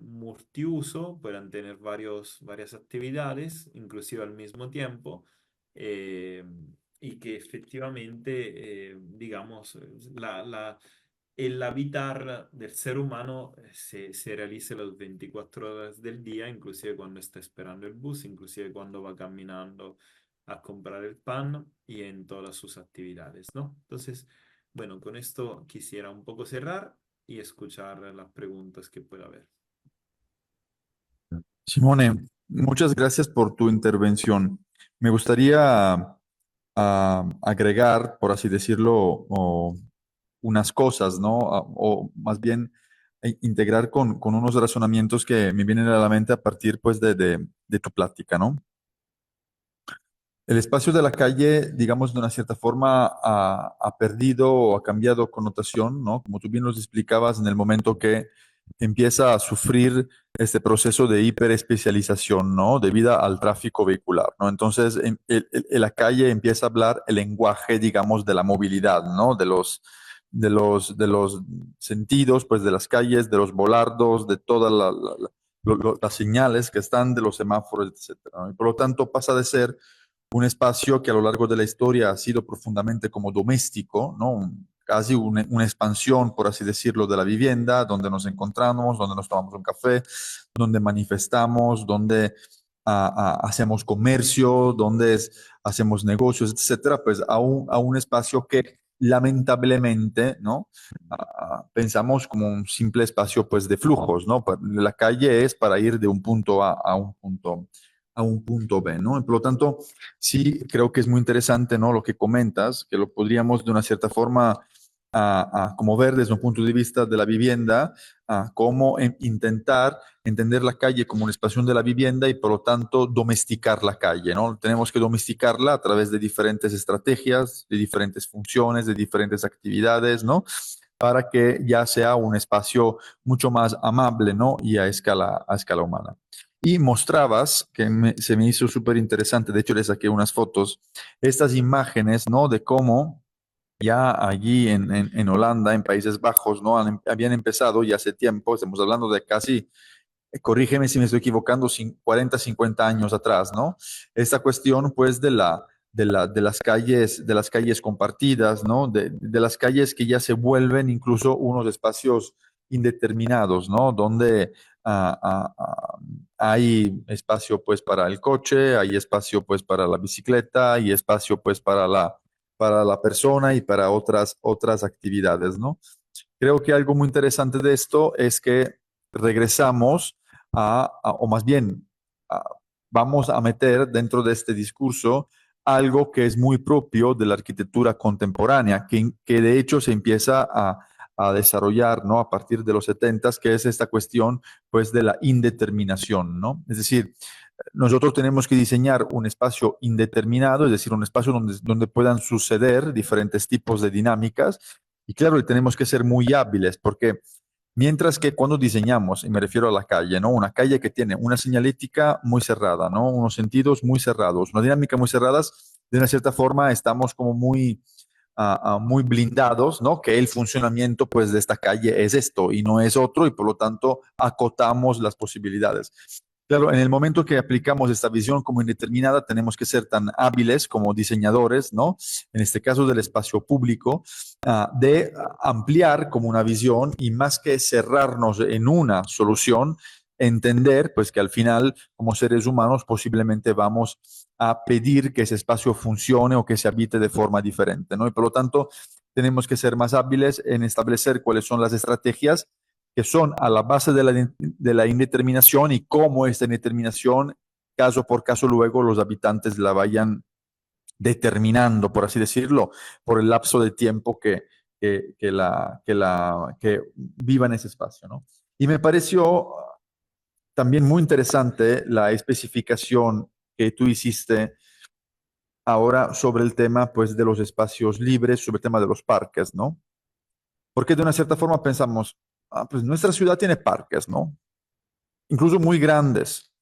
multiuso, puedan tener varias actividades, inclusive al mismo tiempo, eh, y que efectivamente, digamos, el habitar del ser humano se realice las 24 horas del día, inclusive cuando está esperando el bus, inclusive cuando va caminando a comprar el pan y en todas sus actividades, ¿no? Entonces, bueno, con esto quisiera un poco cerrar y escuchar las preguntas que pueda haber. Simone, muchas gracias por tu intervención. Me gustaría agregar, por así decirlo, unas cosas, ¿no? O más bien integrar con unos razonamientos que me vienen a la mente a partir pues de tu plática, ¿no? El espacio de la calle, digamos, de una cierta forma ha perdido o ha cambiado connotación, ¿no? Como tú bien nos explicabas, en el momento que empieza a sufrir este proceso de hiperespecialización, ¿no? Debido al tráfico vehicular, ¿no? Entonces, la calle empieza a hablar el lenguaje, digamos, de la movilidad, ¿no? De los sentidos, pues, de las calles, de los volardos, de todas las señales que están de los semáforos, etcétera, ¿no? Y por lo tanto, pasa de ser un espacio que a lo largo de la historia ha sido profundamente como doméstico, ¿no? Casi una expansión, por así decirlo, de la vivienda, donde nos encontramos, donde nos tomamos un café, donde manifestamos, donde hacemos comercio, donde hacemos negocios, etcétera, pues a un espacio que lamentablemente, ¿no? Pensamos como un simple espacio, pues, de flujos, ¿no? La calle es para ir de un punto A a un punto B, ¿no? Y por lo tanto, sí, creo que es muy interesante, ¿no? Lo que comentas, que lo podríamos de una cierta forma como ver desde un punto de vista de la vivienda, cómo intentar entender la calle como una expansión de la vivienda y por lo tanto domesticar la calle, ¿no? Tenemos que domesticarla a través de diferentes estrategias, de diferentes funciones, de diferentes actividades, ¿no? Para que ya sea un espacio mucho más amable, ¿no? Y a escala humana. Y mostrabas, que se me hizo súper interesante, de hecho le saqué unas fotos, estas imágenes, ¿no? De cómo ya allí en Holanda, en Países Bajos, ¿no? Habían empezado ya hace tiempo, estamos hablando de casi, corrígeme si me estoy equivocando, 40, 50 años atrás, ¿no? Esta cuestión, pues, de las calles compartidas, ¿no? De las calles que ya se vuelven incluso unos espacios indeterminados, ¿no? Donde hay espacio, pues, para el coche, hay espacio, pues, para la bicicleta, hay espacio, pues, para la persona y para otras actividades, ¿no? Creo que algo muy interesante de esto es que regresamos o más bien, a- vamos a meter dentro de este discurso algo que es muy propio de la arquitectura contemporánea, que de hecho se empieza a desarrollar, ¿no? A partir de los 70, que es esta cuestión, pues, de la indeterminación, ¿no? Es decir, nosotros tenemos que diseñar un espacio indeterminado, es decir, un espacio donde puedan suceder diferentes tipos de dinámicas. Y claro, y tenemos que ser muy hábiles, porque mientras que cuando diseñamos, y me refiero a la calle, ¿no? Una calle que tiene una señalética muy cerrada, ¿no? Unos sentidos muy cerrados, una dinámica muy cerradas, de una cierta forma estamos como muy blindados, ¿no? Que el funcionamiento, pues, de esta calle es esto y no es otro, y por lo tanto acotamos las posibilidades. Claro, en el momento que aplicamos esta visión como indeterminada, tenemos que ser tan hábiles como diseñadores, ¿no? En este caso del espacio público, de ampliar como una visión y más que cerrarnos en una solución, entender pues que al final como seres humanos posiblemente vamos a pedir que ese espacio funcione o que se habite de forma diferente, ¿no? Y por lo tanto tenemos que ser más hábiles en establecer cuáles son las estrategias que son a la base de la indeterminación y cómo esta indeterminación, caso por caso, luego los habitantes la vayan determinando, por así decirlo, por el lapso de tiempo que viva en ese espacio, ¿no? Y me pareció también muy interesante la especificación que tú hiciste ahora sobre el tema, pues, de los espacios libres, sobre el tema de los parques, ¿no? Porque de una cierta forma pensamos, pues nuestra ciudad tiene parques, ¿no? Incluso muy grandes.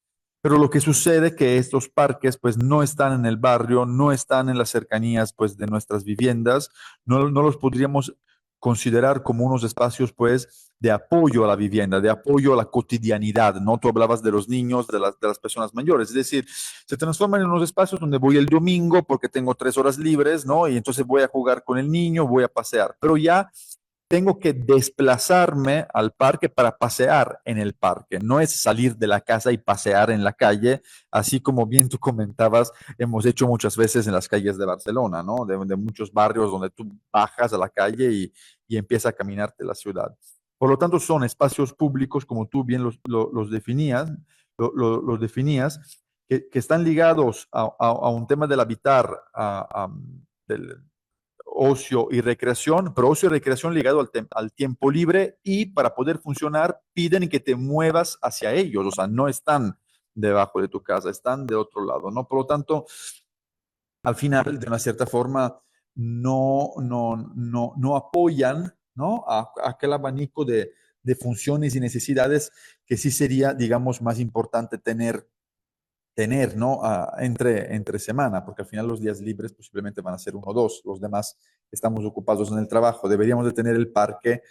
Pero lo que sucede es que estos parques pues no están en el barrio, no están en las cercanías pues de nuestras viviendas, no los podríamos considerar como unos espacios pues de apoyo a la vivienda, de apoyo a la cotidianidad, ¿no? Tú hablabas de los niños, de las personas mayores, es decir, se transforman en unos espacios donde voy el domingo porque tengo 3 horas libres, ¿no? Y entonces voy a jugar con el niño, voy a pasear, pero ya tengo que desplazarme al parque para pasear en el parque. No es salir de la casa y pasear en la calle, así como bien tú comentabas, hemos hecho muchas veces en las calles de Barcelona, ¿no? De muchos barrios donde tú bajas a la calle y empiezas a caminarte la ciudad. Por lo tanto, son espacios públicos, como tú bien los definías, los definías, que están ligados a un tema del habitar, del, ocio y recreación, pero ocio y recreación ligado al tiempo libre, y para poder funcionar piden que te muevas hacia ellos, o sea, no están debajo de tu casa, están de otro lado, ¿no? Por lo tanto, al final, de una cierta forma, no apoyan, ¿no? A aquel abanico de funciones y necesidades que sí sería, digamos, más importante tener, ¿no? Entre semana, porque al final los días libres posiblemente van a ser uno o dos, los demás estamos ocupados en el trabajo. Deberíamos de tener el parque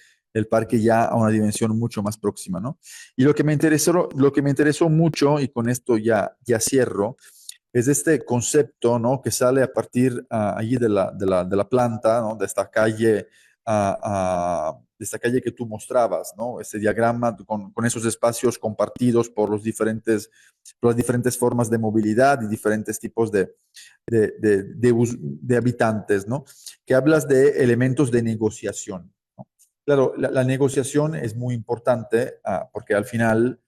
ya a una dimensión mucho más próxima, ¿no? Y lo que me interesó mucho, y con esto ya cierro, es este concepto, ¿no? Que sale a partir allí de la planta, ¿no? De esta calle, de esta calle que tú mostrabas, ¿no? Este diagrama con esos espacios compartidos por las diferentes formas de movilidad y diferentes tipos de habitantes, ¿no? Que hablas de elementos de negociación, ¿no? Claro, la negociación es muy importante porque al final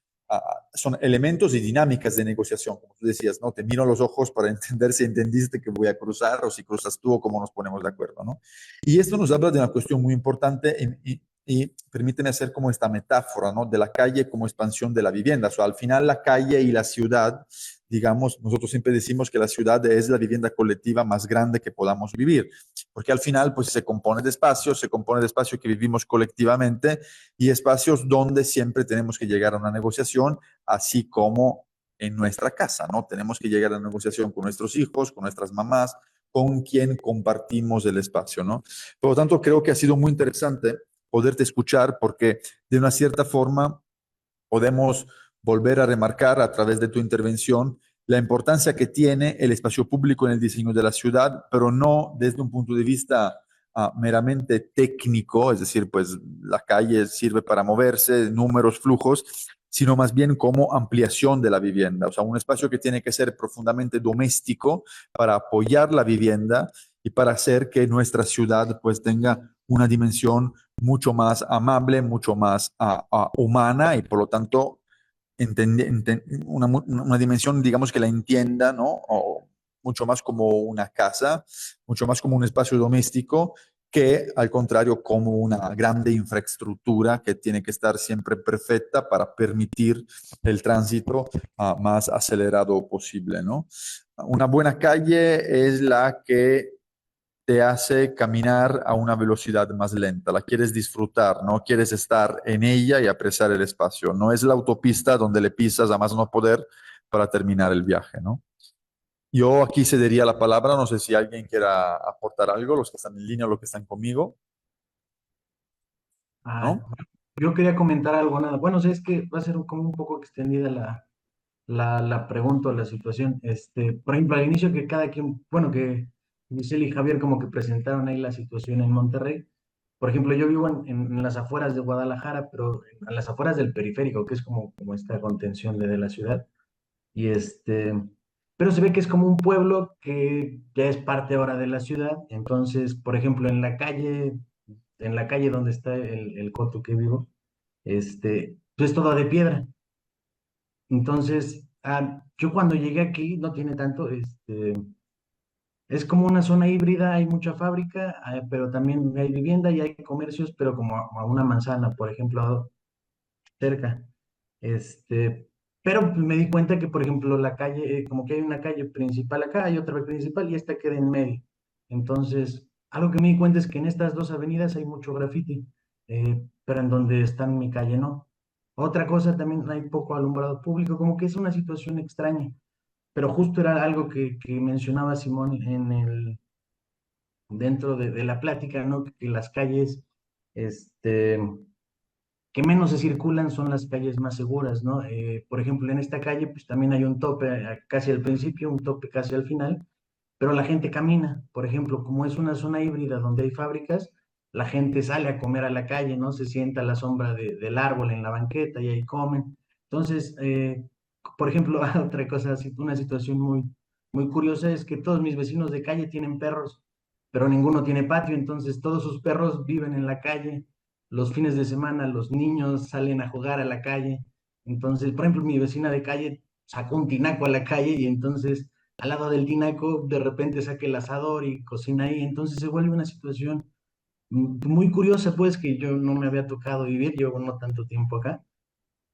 son elementos y dinámicas de negociación, como tú decías, ¿no? Te miro a los ojos para entender si entendiste que voy a cruzar o si cruzas tú o cómo nos ponemos de acuerdo, ¿no? Y esto nos habla de una cuestión muy importante y permíteme hacer como esta metáfora, ¿no? De la calle como expansión de la vivienda. O sea, al final la calle y la ciudad, digamos, nosotros siempre decimos que la ciudad es la vivienda colectiva más grande que podamos vivir, porque al final pues se compone de espacio que vivimos colectivamente y espacios donde siempre tenemos que llegar a una negociación, así como en nuestra casa, ¿no? Tenemos que llegar a una negociación con nuestros hijos, con nuestras mamás, con quien compartimos el espacio, ¿no? Por lo tanto, creo que ha sido muy interesante poderte escuchar porque de una cierta forma podemos volver a remarcar a través de tu intervención la importancia que tiene el espacio público en el diseño de la ciudad, pero no desde un punto de vista meramente técnico, es decir, pues la calle sirve para moverse, números, flujos, sino más bien como ampliación de la vivienda, o sea, un espacio que tiene que ser profundamente doméstico para apoyar la vivienda y para hacer que nuestra ciudad pues tenga una dimensión mucho más amable, mucho más humana y por lo tanto una dimensión, digamos, que la entienda, ¿no? O mucho más como una casa, mucho más como un espacio doméstico que al contrario como una grande infraestructura que tiene que estar siempre perfecta para permitir el tránsito más acelerado posible, ¿no? Una buena calle es la que te hace caminar a una velocidad más lenta, la quieres disfrutar, no quieres estar en ella y apreciar el espacio. No es la autopista donde le pisas a más no poder para terminar el viaje, ¿no? Yo aquí cedería la palabra, no sé si alguien quiera aportar algo, los que están en línea o los que están conmigo, Ah, ¿no? yo quería comentar algo, nada. Bueno, sí, es que va a ser como un poco extendida la pregunta o la situación. Por ejemplo, al inicio que cada quien, bueno, que Giselle y Javier como que presentaron ahí la situación en Monterrey. Por ejemplo, yo vivo en las afueras de Guadalajara, pero a las afueras del periférico, que es como esta contención de la ciudad. Y pero se ve que es como un pueblo que ya es parte ahora de la ciudad. Entonces, por ejemplo, en la calle donde está el coto que vivo, pues es todo de piedra. Entonces, yo cuando llegué aquí, no tiene tanto, es como una zona híbrida, hay mucha fábrica, pero también hay vivienda y hay comercios, pero como a una manzana, por ejemplo, cerca. Este, pero pues, me di cuenta que, por ejemplo, la calle, como que hay una calle principal acá, hay otra principal y esta queda en medio. Entonces, algo que me di cuenta es que en estas dos avenidas hay mucho graffiti, pero en donde está mi calle no. Otra cosa, también hay poco alumbrado público, como que es una situación extraña, pero justo era algo que mencionaba Simón dentro de la plática, ¿no? Que las calles, este que menos se circulan son las calles más seguras, ¿no? Por ejemplo, en esta calle, pues también hay un tope casi al principio, un tope casi al final, pero la gente camina. Por ejemplo, como es una zona híbrida donde hay fábricas, la gente sale a comer a la calle, ¿no? Se sienta a la sombra del árbol en la banqueta y ahí comen. Entonces, por ejemplo, otra cosa, una situación muy, muy curiosa es que todos mis vecinos de calle tienen perros, pero ninguno tiene patio, entonces todos sus perros viven en la calle. Los fines de semana los niños salen a jugar a la calle. Entonces, por ejemplo, mi vecina de calle sacó un tinaco a la calle y entonces al lado del tinaco de repente saque el asador y cocina ahí, entonces se vuelve una situación muy curiosa, pues, que yo no me había tocado vivir, llevo no tanto tiempo acá,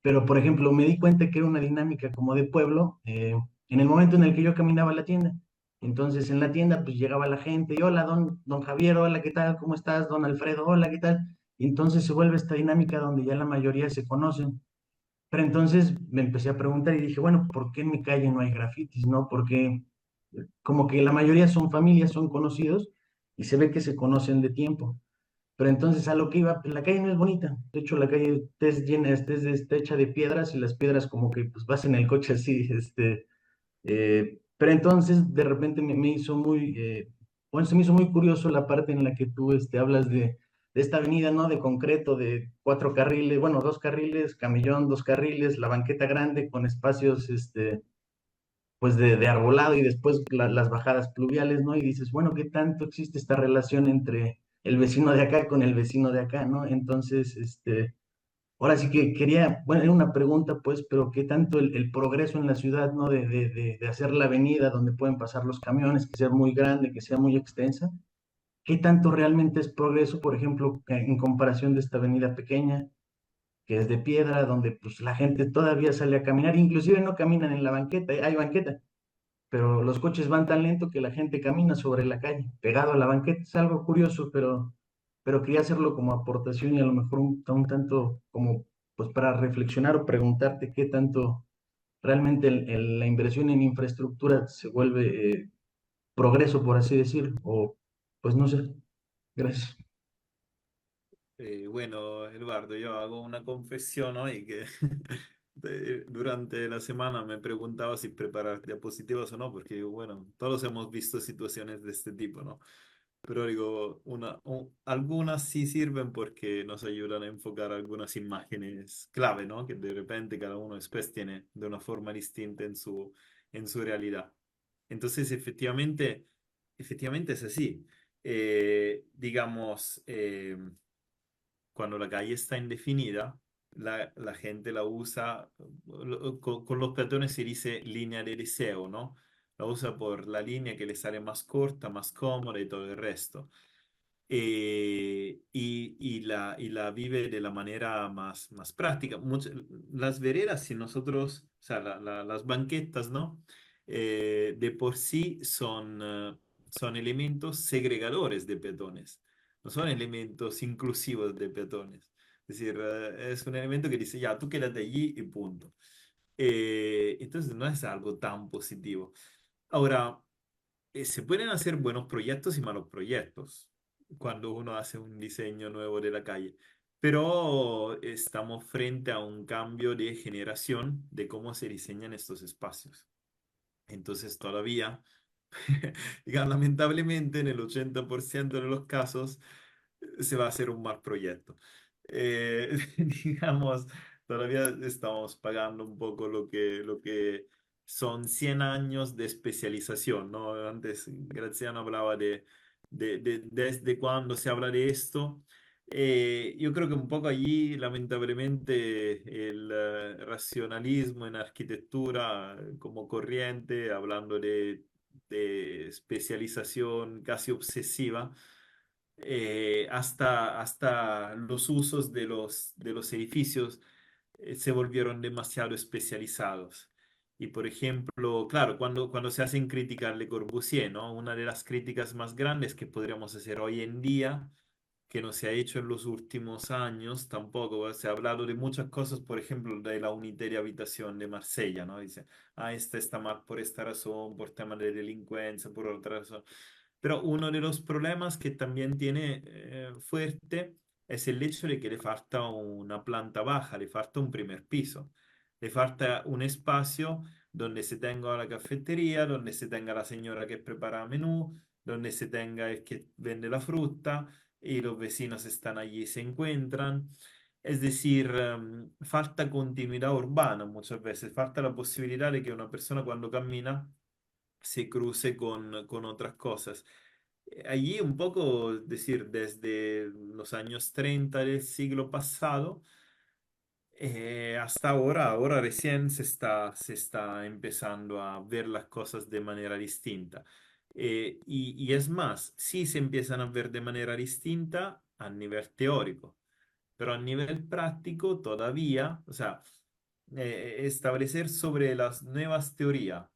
pero por ejemplo me di cuenta que era una dinámica como de pueblo en el momento en el que yo caminaba a la tienda. Entonces en la tienda pues llegaba la gente y hola, don Javier, hola, ¿qué tal? ¿Cómo estás? Don Alfredo, hola, ¿qué tal? Y entonces se vuelve esta dinámica donde ya la mayoría se conocen. Pero entonces me empecé a preguntar y dije, bueno, ¿por qué en mi calle no hay grafitis, no? Porque como que la mayoría son familias, son conocidos y se ve que se conocen de tiempo. Pero entonces a lo que iba, pues, la calle no es bonita. De hecho, la calle es llena, está hecha de piedras y las piedras como que pues vas en el coche así, pero entonces de repente me hizo bueno, se me hizo muy curioso la parte en la que tú hablas de esta avenida, ¿no? De concreto, de 4 carriles, bueno, 2 carriles, camellón, 2 carriles, la banqueta grande con espacios, pues de arbolado y después las bajadas pluviales, ¿no? Y dices, bueno, ¿qué tanto existe esta relación entre el vecino de acá con el vecino de acá, ¿no? Entonces, ahora sí que quería, bueno, era una pregunta, pues, pero ¿qué tanto el progreso en la ciudad, ¿no? De hacer la avenida donde pueden pasar los camiones, que sea muy grande, que sea muy extensa, ¿qué tanto realmente es progreso, por ejemplo, en comparación de esta avenida pequeña, que es de piedra, donde pues la gente todavía sale a caminar, inclusive no caminan en la banqueta, hay banqueta, pero los coches van tan lento que la gente camina sobre la calle, pegado a la banqueta. Es algo curioso, pero quería hacerlo como aportación y a lo mejor un tanto como pues para reflexionar o preguntarte qué tanto realmente la inversión en infraestructura se vuelve progreso, por así decir, o pues no sé. Gracias. Bueno, Eduardo, yo hago una confesión hoy que durante la semana me preguntaba si preparar diapositivas o no, porque bueno, todos hemos visto situaciones de este tipo, ¿no? Pero digo, algunas sí sirven porque nos ayudan a enfocar algunas imágenes clave, ¿no? Que de repente cada uno después tiene de una forma distinta en su realidad. Entonces, efectivamente es así. Digamos, cuando la calle está indefinida, la gente la usa, con los peatones se dice línea de deseo, ¿no? La usa por la línea que le sale más corta, más cómoda y todo el resto. Y la vive de la manera más práctica. Las veredas, si nosotros, o sea, las banquetas, ¿no? De por sí son elementos segregadores de peatones, no son elementos inclusivos de peatones. Es decir, es un elemento que dice, ya, tú quédate allí y punto. Entonces no es algo tan positivo. Ahora, se pueden hacer buenos proyectos y malos proyectos cuando uno hace un diseño nuevo de la calle, pero estamos frente a un cambio de generación de cómo se diseñan estos espacios. Entonces todavía, digamos, lamentablemente en el 80% de los casos se va a hacer un mal proyecto. Digamos, todavía estamos pagando un poco lo que son 100 años de especialización, ¿no? Antes Graziano hablaba desde cuándo se habla de esto. Yo creo que un poco allí, lamentablemente, el racionalismo en arquitectura como corriente, hablando de especialización casi obsesiva, hasta los usos de los edificios se volvieron demasiado especializados. Y por ejemplo, claro, cuando se hacen críticas a Le Corbusier, ¿no? Una de las críticas más grandes que podríamos hacer hoy en día, que no se ha hecho en los últimos años tampoco, se ha hablado de muchas cosas, por ejemplo, de la unitaria habitación de Marsella, ¿no? Dice, esta está mal por esta razón, por tema de delincuencia, por otra razón. Pero uno de los problemas que también tiene fuerte es el hecho de que le falta una planta baja, le falta un primer piso, le falta un espacio donde se tenga la cafetería, donde se tenga la señora que prepara el menú, donde se tenga el que vende la fruta y los vecinos están allí y se encuentran. Es decir, falta continuidad urbana muchas veces, falta la posibilidad de que una persona cuando camina se cruce con otras cosas. Allí un poco, decir, desde los años 30 del siglo pasado, Hasta ahora recién se está empezando a ver las cosas de manera distinta. Y es más, sí se empiezan a ver de manera distinta a nivel teórico, pero a nivel práctico todavía, o sea, establecer sobre las nuevas teorías,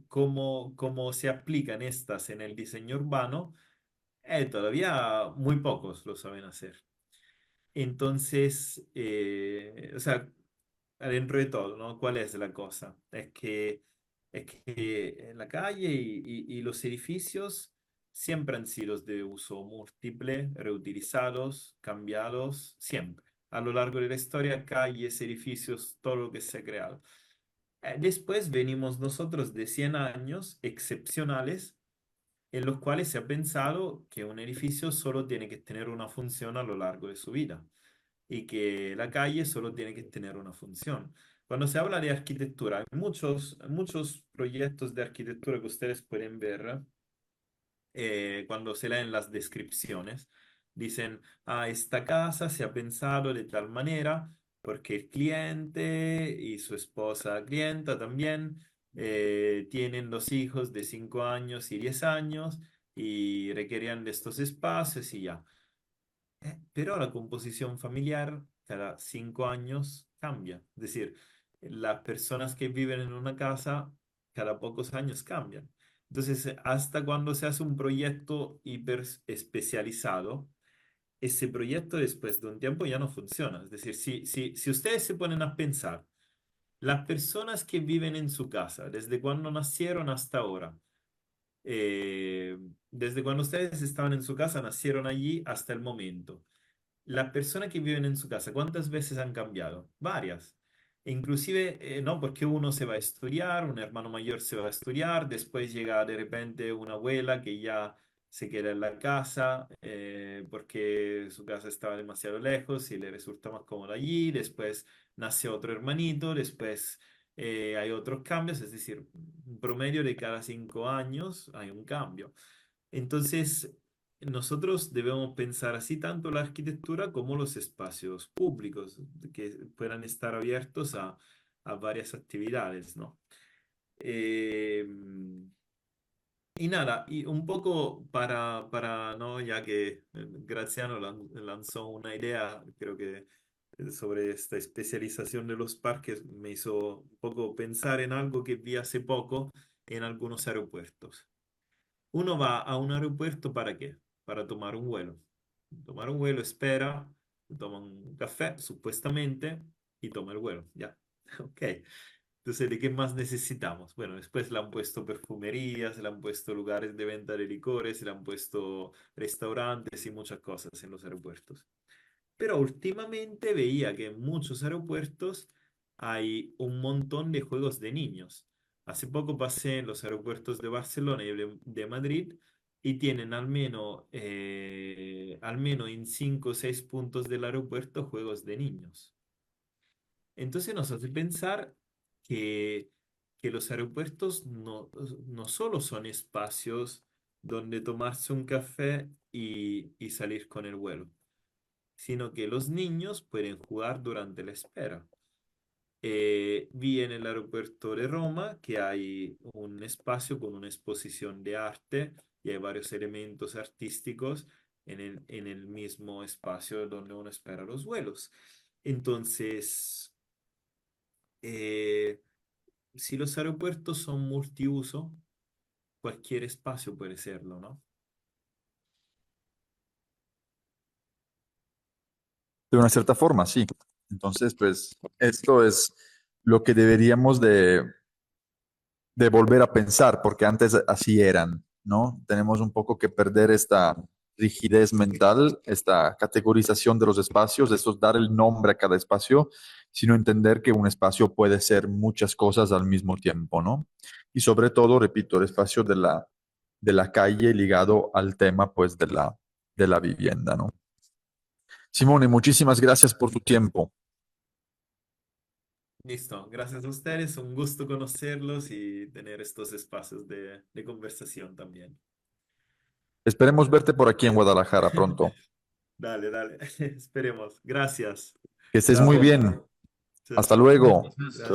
cómo se aplican estas en el diseño urbano, todavía muy pocos lo saben hacer. Entonces, o sea, adentro de todo, ¿no? ¿Cuál es la cosa? Es que en la calle y los edificios siempre han sido de uso múltiple, reutilizados, cambiados, siempre. A lo largo de la historia, calles, edificios, todo lo que se ha creado. Después venimos nosotros de 100 años excepcionales en los cuales se ha pensado que un edificio solo tiene que tener una función a lo largo de su vida y que la calle solo tiene que tener una función. Cuando se habla de arquitectura, hay muchos proyectos de arquitectura que ustedes pueden ver, cuando se leen las descripciones. Dicen, esta casa se ha pensado de tal manera porque el cliente y su esposa clienta también tienen dos hijos de 5 años y 10 años y requerían de estos espacios y ya. Pero la composición familiar cada 5 años cambia. Es decir, las personas que viven en una casa cada pocos años cambian. Entonces, hasta cuando se hace un proyecto hiper especializado, ese proyecto después de un tiempo ya no funciona. Es decir, si ustedes se ponen a pensar, las personas que viven en su casa, desde cuando nacieron hasta ahora, eh, desde cuando ustedes estaban en su casa, nacieron allí hasta el momento. Las personas que viven en su casa, ¿cuántas veces han cambiado? Varias. E inclusive, no, porque uno se va a estudiar, un hermano mayor se va a estudiar, después llega de repente una abuela que ya se queda en la casa, porque su casa estaba demasiado lejos y le resulta más cómodo allí, después nace otro hermanito, después hay otros cambios, es decir, un promedio de cada 5 años hay un cambio. Entonces, nosotros debemos pensar así tanto la arquitectura como los espacios públicos que puedan estar abiertos a varias actividades, ¿no? Eh, y nada, y un poco ¿no? Ya que Graziano lanzó una idea, creo que sobre esta especialización de los parques, me hizo un poco pensar en algo que vi hace poco en algunos aeropuertos. Uno va a un aeropuerto ¿para qué? Para tomar un vuelo. Tomar un vuelo, espera, toma un café, supuestamente, y toma el vuelo. Ya. Ok. Entonces, ¿de qué más necesitamos? Bueno, después le han puesto perfumerías, le han puesto lugares de venta de licores, le han puesto restaurantes y muchas cosas en los aeropuertos. Pero últimamente veía que en muchos aeropuertos hay un montón de juegos de niños. Hace poco pasé en los aeropuertos de Barcelona y de Madrid y tienen al menos en 5 o 6 puntos del aeropuerto juegos de niños. Entonces nos hace pensar que, que los aeropuertos no solo son espacios donde tomarse un café y salir con el vuelo, sino que los niños pueden jugar durante la espera. Vi en el aeropuerto de Roma que hay un espacio con una exposición de arte y hay varios elementos artísticos en el mismo espacio donde uno espera los vuelos. Entonces, eh, si los aeropuertos son multiuso, cualquier espacio puede serlo, ¿no? De una cierta forma, sí. Entonces, pues esto es lo que deberíamos de volver a pensar, porque antes así eran, ¿no? Tenemos un poco que perder esta rigidez mental, esta categorización de los espacios, esto es dar el nombre a cada espacio, sino entender que un espacio puede ser muchas cosas al mismo tiempo, ¿no? Y sobre todo, repito, el espacio de la calle ligado al tema, pues, de la vivienda, ¿no? Simone, muchísimas gracias por tu tiempo. Listo, gracias a ustedes, un gusto conocerlos y tener estos espacios de conversación también. Esperemos verte por aquí en Guadalajara pronto. Dale, dale. Esperemos. Gracias. Que estés muy Chao. bien. Chao, Hasta chao. luego. Gracias.